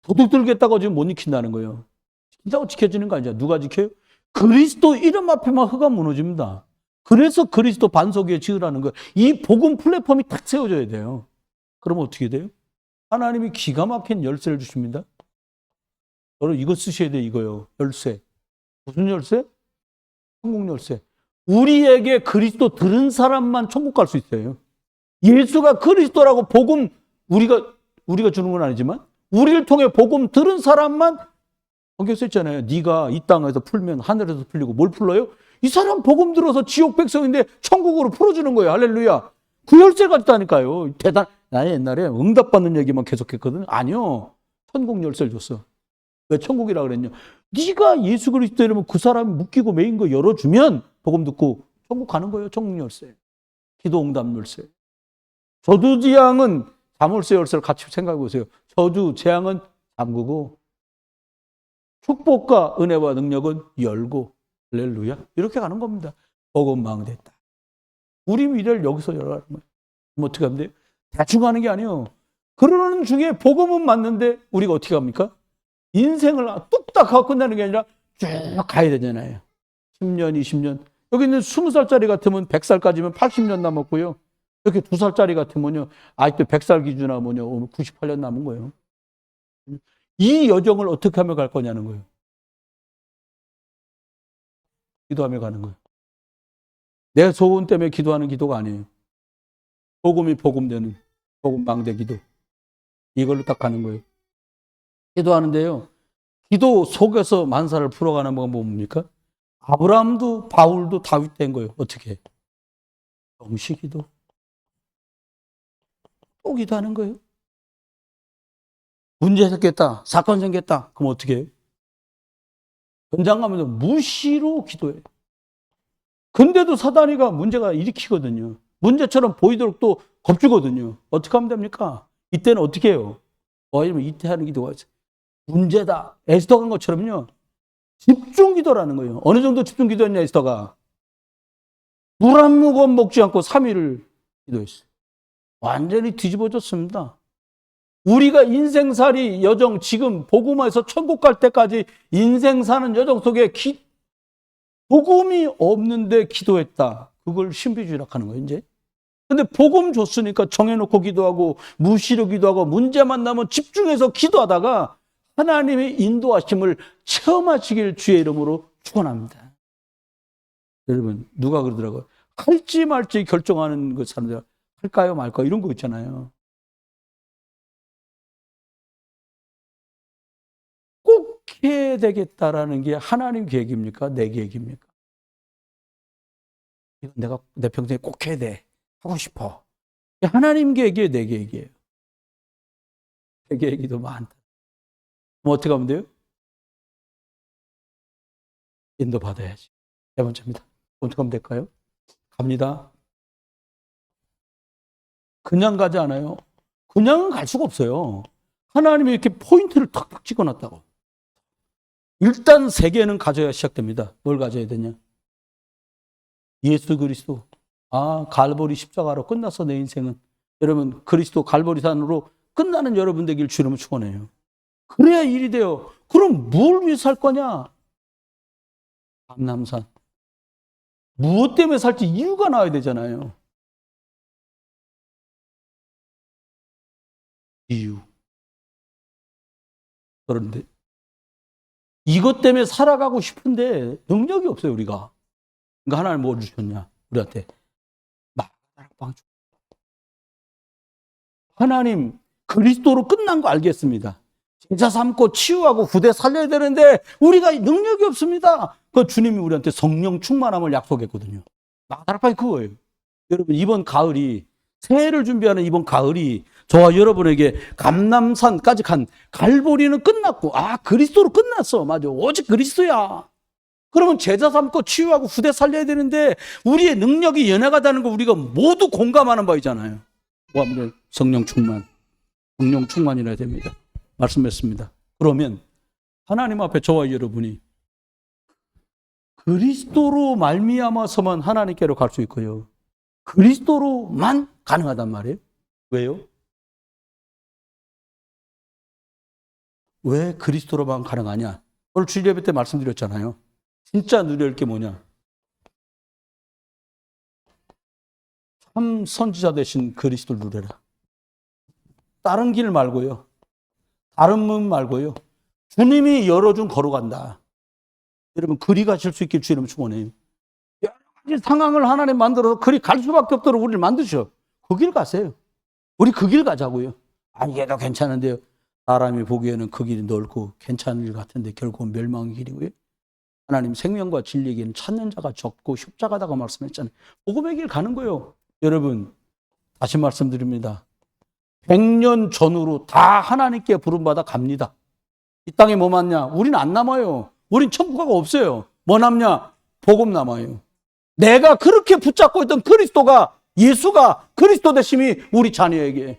도둑 들겠다고 지금 못 지킨다는 거예요. 지킨다고 지켜지는 거 아니야. 누가 지켜요? 그리스도 이름 앞에만 흑암 무너집니다. 그래서 그리스도 반석 위에 지으라는 거예요. 이 복음 플랫폼이 딱 세워져야 돼요. 그러면 어떻게 돼요? 하나님이 기가 막힌 열쇠를 주십니다. 여러분 이거 쓰셔야 돼요. 이거요. 열쇠. 무슨 열쇠? 천국 열쇠. 우리에게 그리스도 들은 사람만 천국 갈 수 있어요. 예수가 그리스도라고 복음 우리가 주는 건 아니지만 우리를 통해 복음 들은 사람만 성경 썼잖아요. 네가 이 땅에서 풀면 하늘에서 풀리고 뭘 풀러요? 이 사람 복음 들어서 지옥 백성인데 천국으로 풀어주는 거예요. 할렐루야. 그 열쇠가 있다니까요. 나 옛날에 응답받는 얘기만 계속했거든. 아니요. 천국 열쇠를 줬어. 왜 천국이라 그랬냐? 네가 예수 그리스도 이러면 그 사람 묶이고 매인 거 열어주면 복음 듣고 천국 가는 거예요. 천국 열쇠. 기도 응답 열쇠. 저주 재앙은 자물쇠 열쇠를 같이 생각해 보세요. 저주 재앙은 잠그고 축복과 은혜와 능력은 열고 할렐루야. 이렇게 가는 겁니다. 복음 망됐다. 우리 미래를 여기서 열어가는 거예요. 그럼 어떻게 하면 돼요? 대충 하는 게 아니에요. 그러는 중에 복음은 맞는데 우리가 어떻게 합니까? 인생을 뚝딱 하고 끝나는 게 아니라 쭉 가야 되잖아요. 10년, 20년. 여기 있는 20살짜리 같으면 100살까지면 80년 남았고요. 이렇게 2살짜리 같으면요. 아직도 100살 기준하면요. 98년 남은 거예요. 이 여정을 어떻게 하며 갈 거냐는 거예요. 기도하며 가는 거예요. 내 소원 때문에 기도하는 기도가 아니에요. 복음이 복음되는 복음 망대 기도. 이걸로 딱 가는 거예요. 기도하는데요. 기도 속에서 만사를 풀어가는 방법은 뭡니까? 아브라함도 바울도 다윗 된 거예요. 어떻게? 정시 기도. 또 기도하는 거예요. 문제 생겼다. 사건 생겼다. 그럼 어떻게 해요? 현장 가면 무시로 기도해요. 근데도 사단이가 문제가 일으키거든요. 문제처럼 보이도록 또 겁주거든요. 어떻게 하면 됩니까? 이때는 어떻게 해요? 이러면 이때 하는 기도가 있어요. 문제다. 에스더가 한 것처럼요. 집중 기도라는 거예요. 어느 정도 집중 기도했냐, 에스더가. 물 한 모금 먹지 않고 3일을 기도했어요. 완전히 뒤집어졌습니다. 우리가 인생살이 여정, 지금 복음에서 천국 갈 때까지 인생 사는 여정 속에 복음이 없는데 기도했다. 그걸 신비주의라 하는 거예요, 이제. 근데 복음 줬으니까 정해놓고 기도하고 무시로 기도하고 문제만 나면 집중해서 기도하다가 하나님의 인도하심을 체험하시길 주의 이름으로 축원합니다. 여러분 누가 그러더라고요. 할지 말지 결정하는 그 사람들 할까요 말까요 이런 거 있잖아요. 꼭 해야 되겠다라는 게 하나님 계획입니까? 내 계획입니까? 이건 내가 내 평생에 꼭 해야 돼. 하고 싶어. 하나님 계획이에요, 내 계획이에요. 내 계획이 더 많다. 그럼 어떻게 하면 돼요? 인도 받아야지. 네 번째입니다. 어떻게 하면 될까요? 갑니다. 그냥 가지 않아요. 그냥은 갈 수가 없어요. 하나님이 이렇게 포인트를 탁탁 찍어놨다고. 일단 세 개는 가져야 시작됩니다. 뭘 가져야 되냐? 예수 그리스도. 갈보리 십자가로 끝났어, 내 인생은. 여러분, 그리스도 갈보리산으로 끝나는 여러분 되길 주님은 축원해요. 그래야 일이 돼요. 그럼 뭘 위해 살 거냐? 감람산. 무엇 때문에 살지 이유가 나와야 되잖아요. 이유. 그런데 이것 때문에 살아가고 싶은데 능력이 없어요, 우리가. 그러니까 하나님 뭐 주셨냐? 우리한테. 하나님 그리스도로 끝난 거 알겠습니다. 제자 삼고 치유하고 후대 살려야 되는데 우리가 능력이 없습니다. 그 주님이 우리한테 성령 충만함을 약속했거든요. 마다락방이 그거예요. 여러분 이번 가을이 새해를 준비하는 이번 가을이 저와 여러분에게 감람산까지 간 갈보리는 끝났고, 그리스도로 끝났어. 맞아. 오직 그리스도야. 그러면 제자 삼고 치유하고 후대 살려야 되는데 우리의 능력이 연약하다는 거 우리가 모두 공감하는 바이잖아요. 뭐하면 성령 충만. 성령 충만이라 됩니다. 말씀했습니다. 그러면 하나님 앞에 저와 여러분이 그리스도로 말미암아서만 하나님께로 갈 수 있고요. 그리스도로만 가능하단 말이에요. 왜요? 왜 그리스도로만 가능하냐? 오늘 주일 예배 때 말씀드렸잖아요. 진짜 누려야 할 게 뭐냐? 참 선지자 되신 그리스도를 누려라. 다른 길 말고요. 다른 문 말고요. 주님이 열어준 걸어간다. 여러분 그리 가실 수 있길 주님 축원해요. 여러 가지 상황을 하나님 만들어서 그리 갈 수밖에 없도록 우리를 만드셔. 그 길 가세요. 우리 그 길 가자고요. 이게 더 괜찮은데요. 사람이 보기에는 그 길이 넓고 괜찮은 길 같은데 결국은 멸망의 길이고요. 하나님 생명과 진리의 길은 찾는 자가 적고 협작하다고 말씀했잖아요. 복음의 길 가는 거예요. 여러분 다시 말씀드립니다. 100년 전후로 다 하나님께 부름받아 갑니다. 이 땅에 뭐 남냐? 우린 안 남아요. 우린 천국가 없어요. 뭐 남냐? 복음 남아요. 내가 그렇게 붙잡고 있던 그리스도가, 예수가 그리스도 되심이 우리 자녀에게,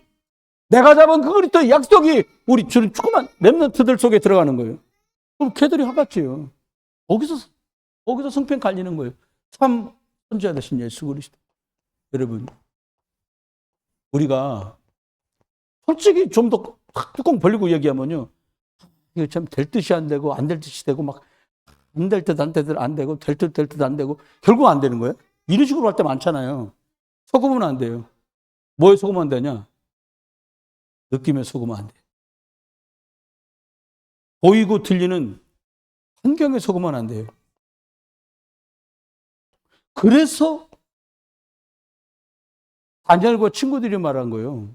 내가 잡은 그 그리스도의 약속이 우리 조그만 렘넌트들 속에 들어가는 거예요. 그럼 걔들이 하겠지요. 거기서 성편 갈리는 거예요. 참 선지자 되신 예수 그리스도. 여러분 우리가 솔직히 좀 더 뚜껑 벌리고 얘기하면요. 이거 참 될 듯이 안 되고 안 될 듯이 되고 막 안 될 듯 안 되고 될 듯 안 되고 결국 안 되는 거예요. 이런 식으로 할 때 많잖아요. 속으면 안 돼요. 뭐에 속으면 안 되냐? 느낌에 속으면 안 돼요. 보이고 들리는 환경에 속으면 안 돼요. 그래서 다니엘과 친구들이 말한 거예요.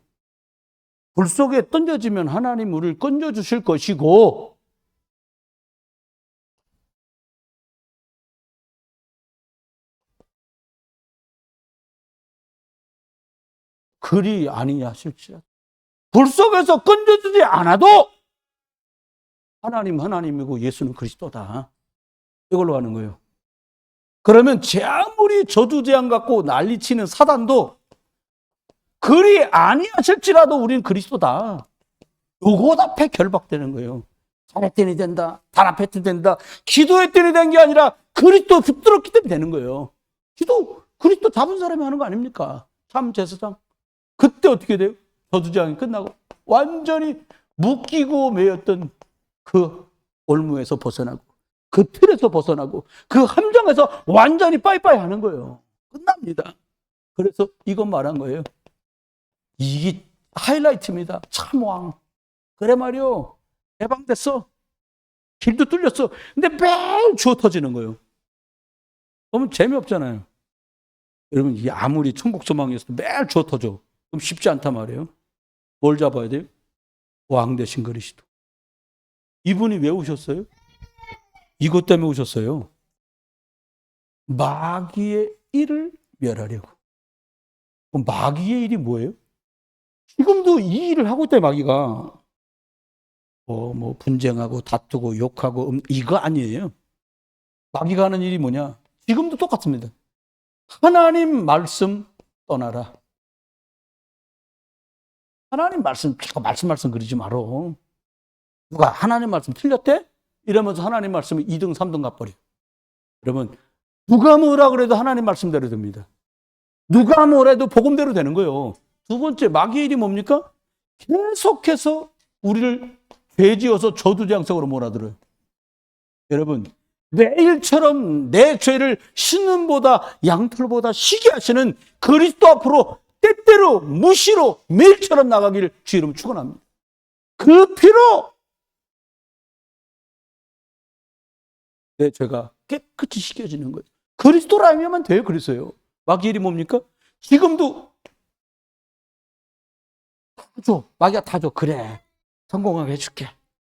불 속에 던져지면 하나님 우리를 건져주실 것이고 그리 아니하실지라도 불 속에서 건져주지 않아도 하나님 하나님이고 예수는 그리스도다. 이걸로 하는 거예요. 그러면 제 아무리 저주재앙 갖고 난리치는 사단도 그리 아니하실지라도 우리는 그리스도다. 요것 앞에 결박되는 거예요. 잘했더니 된다. 단합했더니 된다. 기도했더니 된 게 아니라 그리스도 붙들었기 때문에 되는 거예요. 기도 그리스도 잡은 사람이 하는 거 아닙니까? 참 제사장. 그때 어떻게 돼요? 저주재앙이 끝나고 완전히 묶이고 매였던 그 올무에서 벗어나고 그 틀에서 벗어나고 그 함정에서 완전히 빠이빠이 하는 거예요. 끝납니다. 그래서 이것 말한 거예요. 이게 하이라이트입니다. 참왕. 그래 말이요. 해방됐어. 길도 뚫렸어. 근데 매일 주워 터지는 거예요. 그러면 재미없잖아요. 여러분 이게 아무리 천국 소망이었어도 매일 주워 터져. 그럼 쉽지 않단 말이에요. 뭘 잡아야 돼요? 왕 되신 그리스도. 이분이 왜 오셨어요? 이것 때문에 오셨어요. 마귀의 일을 멸하려고. 그럼 마귀의 일이 뭐예요? 지금도 이 일을 하고 있다, 마귀가. 뭐 분쟁하고 다투고 욕하고 이거 아니에요. 마귀가 하는 일이 뭐냐? 지금도 똑같습니다. 하나님 말씀 떠나라. 하나님 말씀, 자꾸 말씀 그러지 말어. 누가 하나님 말씀 틀렸대? 이러면서 하나님 말씀을 2등, 3등 가버려. 여러분, 누가 뭐라 그래도 하나님 말씀대로 됩니다. 누가 뭐래도 복음대로 되는 거예요. 두 번째, 마귀의 일이 뭡니까? 계속해서 우리를 죄지어서 저주재앙 속으로 몰아들어요. 여러분, 매일처럼 내 죄를 신음보다 양털보다 시게 하시는 그리스도 앞으로 때때로 무시로 매일처럼 나가기를 주 이름 축원합니다. 그 피로 내 죄가 깨끗이 씻겨지는 거예요. 그리스도로 알면 돼요. 그래서요. 마귀의 일이 뭡니까? 지금도 다 줘. 마귀가 다 줘. 그래. 성공하게 해줄게.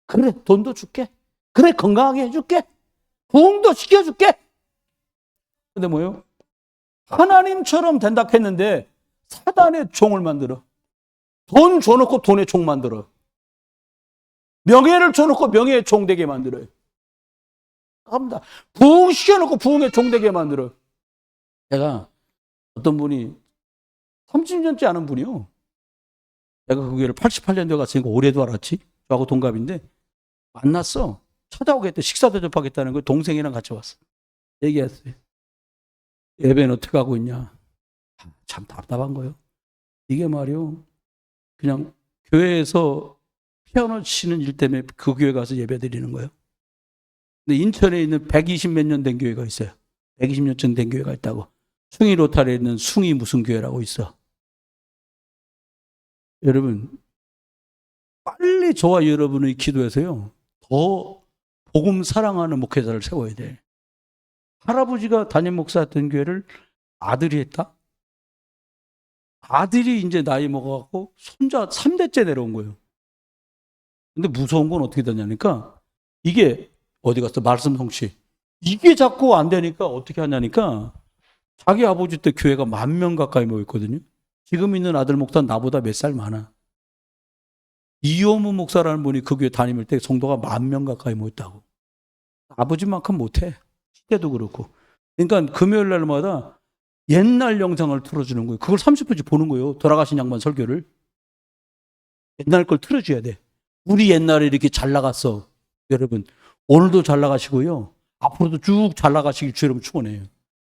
그래. 돈도 줄게. 그래. 건강하게 해줄게. 부흥도 시켜줄게. 근데 뭐요? 하나님처럼 된다 했는데 사단의 종을 만들어. 돈 줘놓고 돈의 종 만들어. 명예를 줘놓고 명예의 종 되게 만들어요. 합니다. 부흥 시켜놓고 부흥의 종 되게 만들어. 제가 어떤 분이 30년째 아는 분이요. 내가 그 교회를 88년도에 갔으니까 올해도 알았지. 저하고 동갑인데 만났어. 찾아오겠대. 식사 대접하겠다는 거 동생이랑 같이 왔어. 얘기했어요. 예배는 어떻게 하고 있냐. 참 답답한 거예요. 이게 말이요. 그냥 교회에서 피아노 치는 일 때문에 그 교회 가서 예배 드리는 거예요. 근데 인천에 있는 120 몇 년 된 교회가 있어요. 120년쯤 된 교회가 있다고. 숭이 로타리에 있는 숭이 무슨 교회라고 있어. 여러분, 빨리 저와 여러분의 기도에서요, 더 복음 사랑하는 목회자를 세워야 돼. 할아버지가 담임 목사였던 교회를 아들이 했다? 아들이 이제 나이 먹어갖고 손자 3대째 내려온 거예요. 근데 무서운 건 어떻게 되냐니까, 이게 어디 갔어? 말씀 성취. 이게 자꾸 안 되니까 어떻게 하냐니까, 자기 아버지 때 교회가 10,000명 가까이 모였거든요. 지금 있는 아들 목사는 나보다 몇 살 많아. 이호무 목사라는 분이 그 교회 다닐 때 성도가 10,000명 가까이 모였다고. 아버지만큼 못해. 시대도 그렇고. 그러니까 금요일 날마다 옛날 영상을 틀어주는 거예요. 그걸 30분씩 보는 거예요. 돌아가신 양반 설교를. 옛날 걸 틀어줘야 돼. 우리 옛날에 이렇게 잘 나갔어. 여러분, 오늘도 잘 나가시고요. 앞으로도 쭉 잘 나가시길 주여름 축원해요.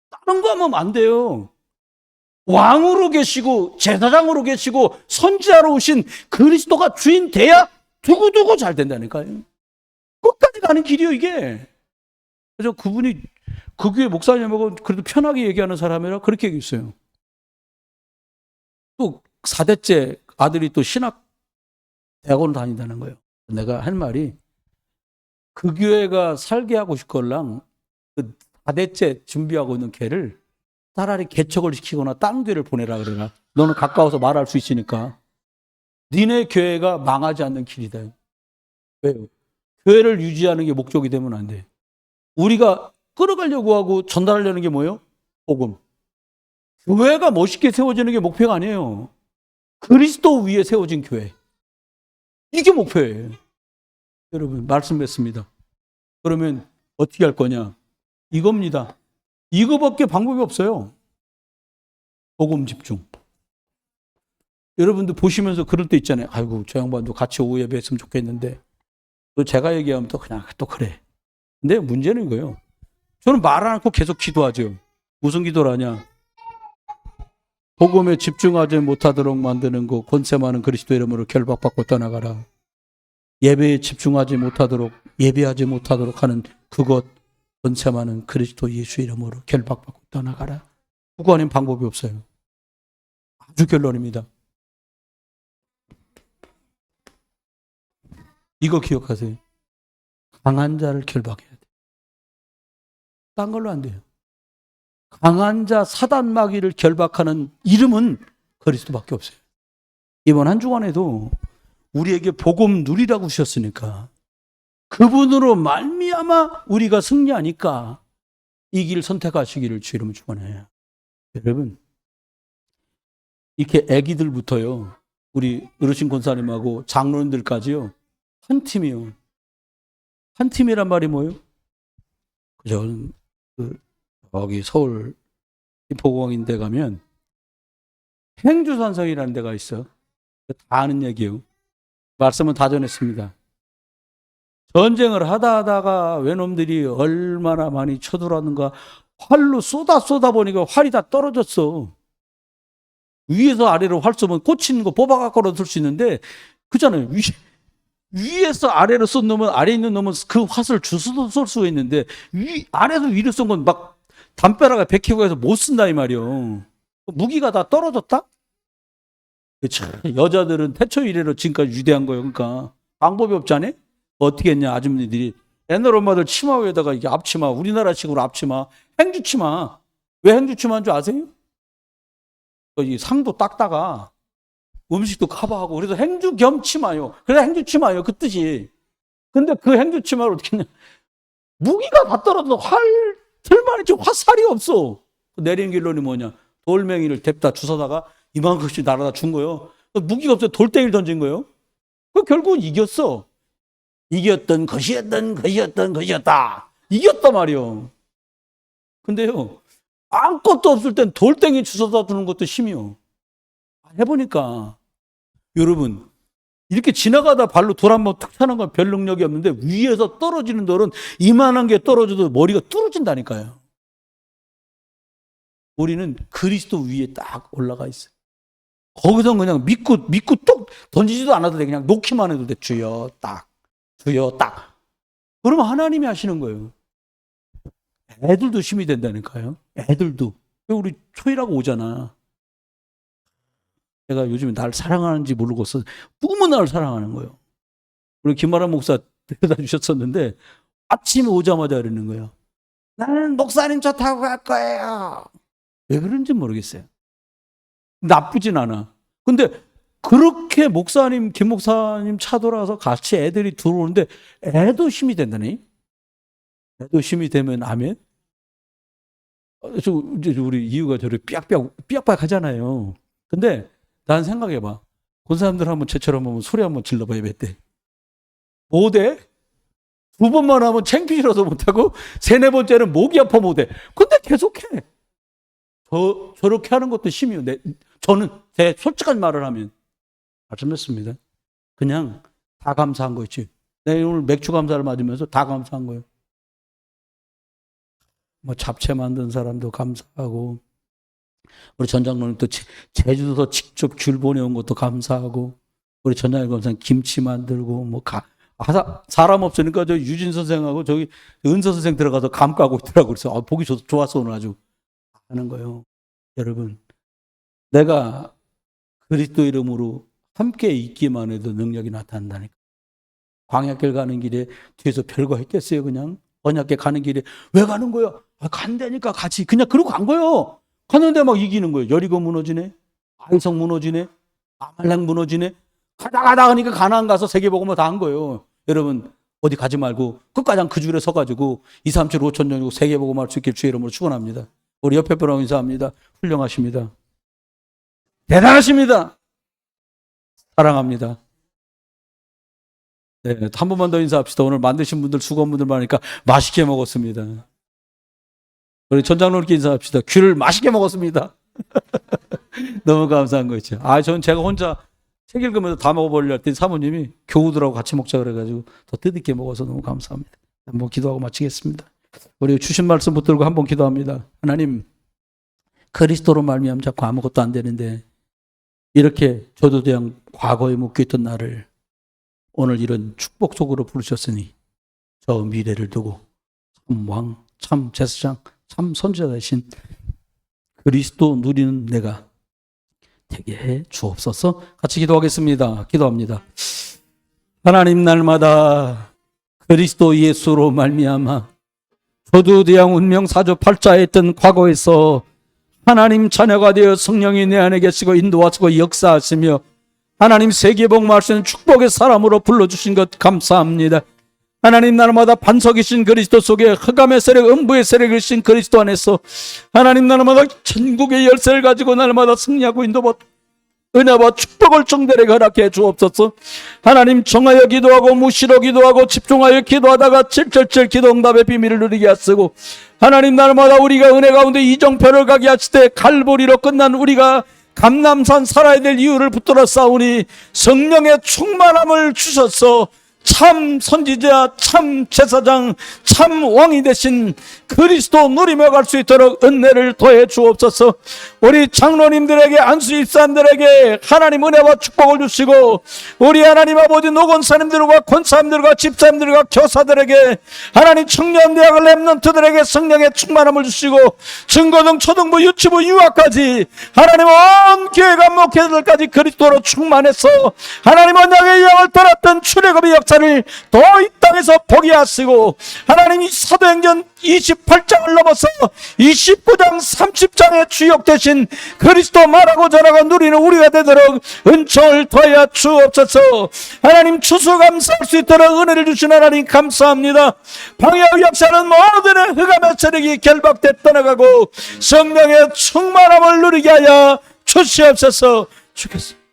다른 거 하면 안 돼요. 왕으로 계시고 제사장으로 계시고 선지자로 오신 그리스도가 주인 돼야 두고두고 잘 된다니까요. 끝까지 가는 길이요, 이게. 그래서 그분이 그 교회 목사님하고 그래도 편하게 얘기하는 사람이라 그렇게 얘기했어요. 또 4대째 아들이 또 신학 대학원을 다닌다는 거예요. 내가 할 말이, 그 교회가 살게 하고 싶걸랑 그 4대째 준비하고 있는 걔를 차라리 개척을 시키거나 딴 교회를 보내라 그래라. 너는 가까워서 말할 수 있으니까. 니네 교회가 망하지 않는 길이다. 왜요? 교회를 유지하는 게 목적이 되면 안 돼. 우리가 끌어가려고 하고 전달하려는 게 뭐예요? 복음. 교회가 멋있게 세워지는 게 목표가 아니에요. 그리스도 위에 세워진 교회. 이게 목표예요. 여러분, 말씀 뵙습니다. 그러면 어떻게 할 거냐? 이겁니다. 이거밖에 방법이 없어요. 복음 집중. 여러분들 보시면서 그럴 때 있잖아요. 아이고, 저 양반도 같이 오후 예배했으면 좋겠는데, 또 제가 얘기하면 또 그냥 또 그래. 근데 문제는 이거예요. 저는 말 안 하고 계속 기도하죠. 무슨 기도를 하냐? 복음에 집중하지 못하도록 만드는 거, 권세 많은 그리스도 이름으로 결박받고 떠나가라. 예배에 집중하지 못하도록, 예배하지 못하도록 하는 그것, 권세 많은 그리스도 예수 이름으로 결박받고 떠나가라. 그거 아닌 방법이 없어요. 아주 결론입니다. 이거 기억하세요. 강한 자를 결박해야 돼. 딴 걸로 안 돼요. 강한 자 사단 마귀를 결박하는 이름은 그리스도밖에 없어요. 이번 한 주간에도 우리에게 복음 누리라고 주셨으니까, 그분으로 말미암아 우리가 승리하니까 이 길 선택하시기를 주 이름으로 축원해요. 여러분, 이렇게 애기들부터요, 우리 어르신 권사님하고 장로님들까지요, 한 팀이요. 한 팀이란 말이 뭐예요? 저는 여기 서울 포공인데 가면 행주산성이라는 데가 있어. 다 아는 얘기예요. 말씀은 다 전했습니다. 전쟁을 하다가 외놈들이 얼마나 많이 쳐들어왔는가. 활로 쏟아 보니까 활이 다 떨어졌어. 위에서 아래로 활 쏘면 꽂히는 거 뽑아갖고 쓸 수 있는데, 그잖아요. 위에서 아래로 쏜 놈은, 아래에 있는 놈은 그 화살을 주워서 쏠 수 있는데, 아래에서 위로 쏜 건 막 담벼락에 백히고 해서 못 쓴다 이 말이요. 무기가 다 떨어졌다? 여자들은 태초 이래로 지금까지 유대한 거예요. 그러니까 방법이 없잖아요. 어떻게 했냐, 아줌마들이. 옛날 엄마들 치마 위에다가 이게 앞치마, 우리나라식으로 앞치마, 행주치마. 왜 행주치마인 줄 아세요? 이 상도 닦다가 음식도 커버하고, 그래서 행주 겸 치마요. 그래서 행주치마요, 그 뜻이. 근데 그 행주치마를 어떻게 했냐, 무기가 다 떨어져서 틀만 있지 화살이 없어. 내린 결론이 뭐냐, 돌멩이를 댑다 주워다가 이만큼씩 날아다 준 거예요. 무기가 없어서 돌덩이를 던진 거예요. 그 결국은 이겼어. 이겼던 것이었다. 이겼단 말이요. 근데요, 아무것도 없을 땐 돌덩이 주워다 두는 것도 힘이요. 해보니까 여러분, 이렇게 지나가다 발로 돌 한번 툭 차는 건 별 능력이 없는데 위에서 떨어지는 돌은 이만한 게 떨어져도 머리가 뚫어진다니까요. 우리는 그리스도 위에 딱 올라가 있어요. 거기서 그냥 믿고 뚝 던지지도 않아도 돼. 그냥 놓기만 해도 돼. 주여 딱. 그러면 하나님이 하시는 거예요. 애들도 힘이 된다니까요. 애들도. 우리 초이라고 오잖아. 내가 요즘에 날 사랑하는지 모르고서 너무 나를 사랑하는 거예요. 우리 김아람 목사 데려다 주셨었는데 아침에 오자마자 그러는 거예요. 나는 목사님 차 타고 갈 거예요. 왜 그런지 모르겠어요. 나쁘진 않아. 근데 그렇게 목사님, 김 목사님 차 돌아서 같이 애들이 들어오는데 애도 힘이 된다니? 애도 힘이 되면 아멘? 이제 우리 이유가 저를 삐약삐약 하잖아요. 근데 난 생각해봐. 그 사람들 한번 쟤처럼 하면 소리 한번 질러봐야 돼. 못해? 두 번만 하면 창피해서 못하고 세네 번째는 목이 아파 못해. 근데 계속해. 저렇게 하는 것도 힘이요. 저는 제 솔직한 말을 하면 말씀했습니다. 그냥 다 감사한 거 있지. 내가 오늘 맥주 감사를 맞으면서 다 감사한 거예요. 뭐 잡채 만든 사람도 감사하고 우리 전장로님 또 제주도에서 직접 귤 보내온 것도 감사하고 우리 전장로 검사님 김치 만들고 뭐 사람 없으니까 저 유진 선생하고 저기 은서 선생 들어가서 감 까고 있더라고. 그래서 보기 좋았어 오늘 아주 하는 거예요. 여러분, 내가 그리스도 이름으로 함께 있기만 해도 능력이 나타난다니까. 광야길 가는 길에 뒤에서 별거 했겠어요. 그냥 언약궤 가는 길에 왜 가는 거야? 간다니까 같이 그냥 그러고 간 거예요. 갔는데 막 이기는 거예요. 여리고 무너지네, 아이성 무너지네, 아말렉 무너지네. 가다 하니까 가나안 가서 세계복음을 다 한 거예요. 여러분 어디 가지 말고 끝까지 그 줄에 서가지고 2, 3, 7, 5천 년이고 세계복음 할 수 있길 주의 이름으로 축원합니다. 우리 옆에 분하고 인사합니다. 훌륭하십니다. 대단하십니다. 사랑합니다. 네, 한 번만 더 인사합시다. 오늘 만드신 분들 수고분들 많으니까 맛있게 먹었습니다. 우리 전장로님께 인사합시다. 귤을 맛있게 먹었습니다. 너무 감사한 거 있죠. 전 제가 혼자 책 읽으면서 다 먹어보려고 했더니 사모님이 교우들하고 같이 먹자 그래가지고 더 뜻있게 먹어서 너무 감사합니다. 한번 기도하고 마치겠습니다. 우리 주신 말씀 붙들고 한번 기도합니다. 하나님, 그리스도로 말미암아 자꾸 아무것도 안 되는데 이렇게 저도 그냥 과거에 묶여있던 나를 오늘 이런 축복 속으로 부르셨으니 저 미래를 두고 참 왕, 참 제사장, 참 선지자 되신 그리스도 누리는 내가 되게 해 주옵소서. 같이 기도하겠습니다. 기도합니다. 하나님, 날마다 그리스도 예수로 말미암아 저도 대양 운명 사조 8자에 있던 과거에서 하나님 자녀가 되어 성령이 내 안에 계시고 인도하시고 역사하시며 하나님 세계복 말씀 축복의 사람으로 불러주신 것 감사합니다. 하나님, 날마다 반석이신 그리스도 속에 흑암의 세력, 음부의 세력을 신 그리스도 안에서 하나님, 날마다 천국의 열쇠를 가지고 날마다 승리하고 인도받고 은혜와 축복을 정대하게 허락해 주옵소서. 하나님, 정하여 기도하고 무시로 기도하고 집중하여 기도하다가 777 기도 응답의 비밀을 누리게 하시고 하나님, 날마다 우리가 은혜 가운데 이정표를 가게 하실 때 갈보리로 끝난 우리가 감람산 살아야 될 이유를 붙들어 싸우니 성령의 충만함을 주셔서 참 선지자, 참 제사장, 참 왕이 되신 그리스도 누리며 갈 수 있도록 은혜를 더해 주옵소서. 우리 장로님들에게, 안수 집사님들에게 하나님 은혜와 축복을 주시고 우리 하나님 아버지 노건사님들과 권사님들과 집사님들과 교사들에게 하나님 청년대학을 랩런트들에게 성령의 충만함을 주시고 중고등, 초등부, 유치부, 유아까지 하나님 온 교회가 목회자들까지 그리스도로 충만해서 하나님 언약의 영을 따랐던 출애굽의 역사를 더 이 땅에서 보게 하시고 하나님이 사도행전 28장을 넘어서 29장 30장에 주역되신 그리스도 말하고 전하고 누리는 우리가 되도록 은총을 더하여 주옵소서. 하나님, 추수감사할 수 있도록 은혜를 주신 하나님 감사합니다. 방해의 역사는 모든 흑암의 세력이 결박돼 떠나가고 성령의 충만함을 누리게 하여 주시옵소서. 주겠습니다.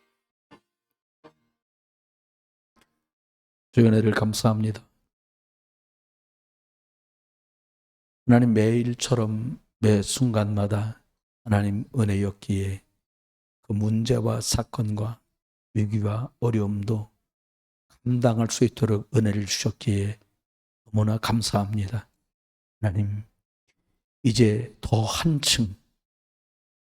주의 은혜를 감사합니다. 하나님, 매일처럼 매 순간마다 하나님 은혜였기에 그 문제와 사건과 위기와 어려움도 감당할 수 있도록 은혜를 주셨기에 너무나 감사합니다. 하나님, 이제 더 한층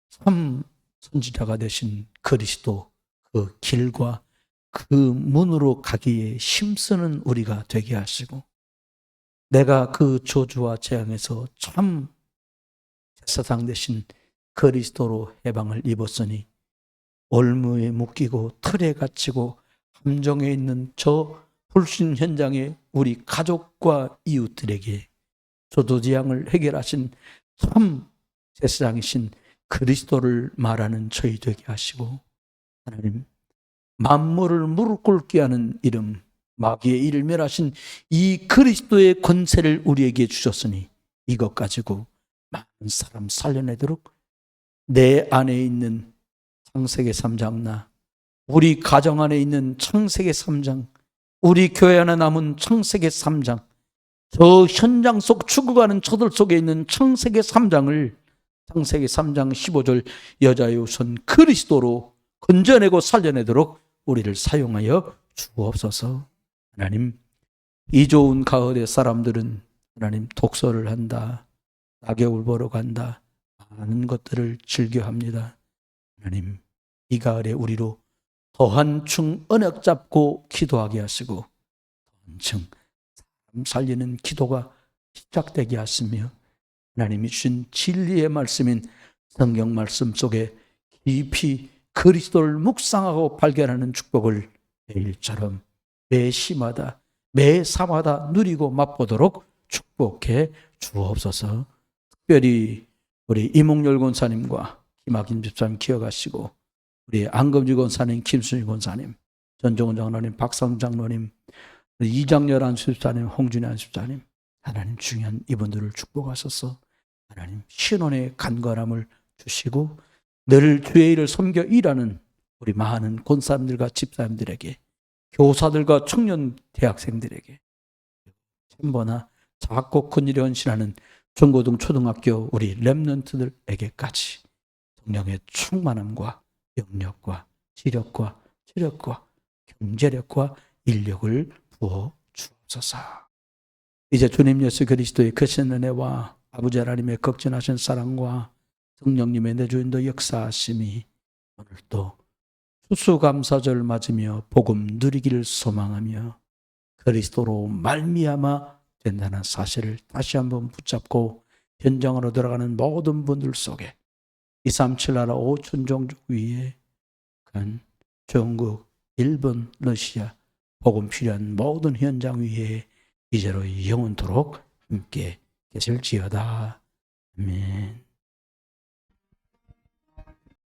참 선지자가 되신 그리스도 그 길과 그 문으로 가기에 힘쓰는 우리가 되게 하시고, 내가 그 저주와 재앙에서 참 제사장 되신 그리스도로 해방을 입었으니 올무에 묶이고 틀에 갇히고 함정에 있는 저 불신 현장에 우리 가족과 이웃들에게 저도지향을 해결하신 참 제사장이신 그리스도를 말하는 저희 되게 하시고, 하나님, 만물을 무릎 꿇게 하는 이름, 마귀의 이를 멸하신 이 그리스도의 권세를 우리에게 주셨으니 이것 가지고 많은 사람 살려내도록 내 안에 있는 창세기 3장나 우리 가정 안에 있는 창세기 3장, 우리 교회 안에 남은 창세기 3장, 저 현장 속 죽어가는 저들 속에 있는 창세기 3장을 창세기 3장 15절 여자의 우선 그리스도로 건져내고 살려내도록 우리를 사용하여 주옵소서. 하나님, 이 좋은 가을에 사람들은 하나님 독서를 한다, 낙엽을 보러 간다, 많은 것들을 즐겨합니다. 하나님, 이 가을에 우리로 더한층 언약 잡고 기도하게 하시고 더한층 사람 살리는 기도가 시작되게 하시며, 하나님이 주신 진리의 말씀인 성경 말씀 속에 깊이 그리스도를 묵상하고 발견하는 축복을 매일처럼 매 시마다 매 사마다 누리고 맛보도록 축복해 주옵소서. 특별히 우리 이몽열 권사님과 김학임 집사님 기억하시고, 우리 안금주 권사님, 김순희 권사님, 전종원 장로님, 박상 장로님, 이장열 안수집사님, 홍준희 안수집사님, 하나님 중요한 이분들을 축복하셔서 하나님 신원의 간절함을 주시고 늘 주의 일을 섬겨 일하는 우리 많은 권사님들과 집사님들에게, 교사들과 청년 대학생들에게, 챔버나 작고 큰일에 헌신하는 중고등 초등학교 우리 렘넌트들에게까지 성령의 충만함과 영력과 지력과 체력과 경제력과 인력을 부어 주옵소서. 이제 주님 예수 그리스도의 크신 은혜와 아버지 하나님의 극진하신 사랑과 성령님의 내주인도 역사하심이 오늘도 추수감사절 맞으며 복음 누리기를 소망하며 그리스도로 말미암아 된다는 사실을 다시 한번 붙잡고 현장으로 들어가는 모든 분들 속에 237 나라 5천 종족 위에 간 중국, 일본, 러시아 복음 필요한 모든 현장 위에 이제로 영원토록 함께 계실지어다. 아멘.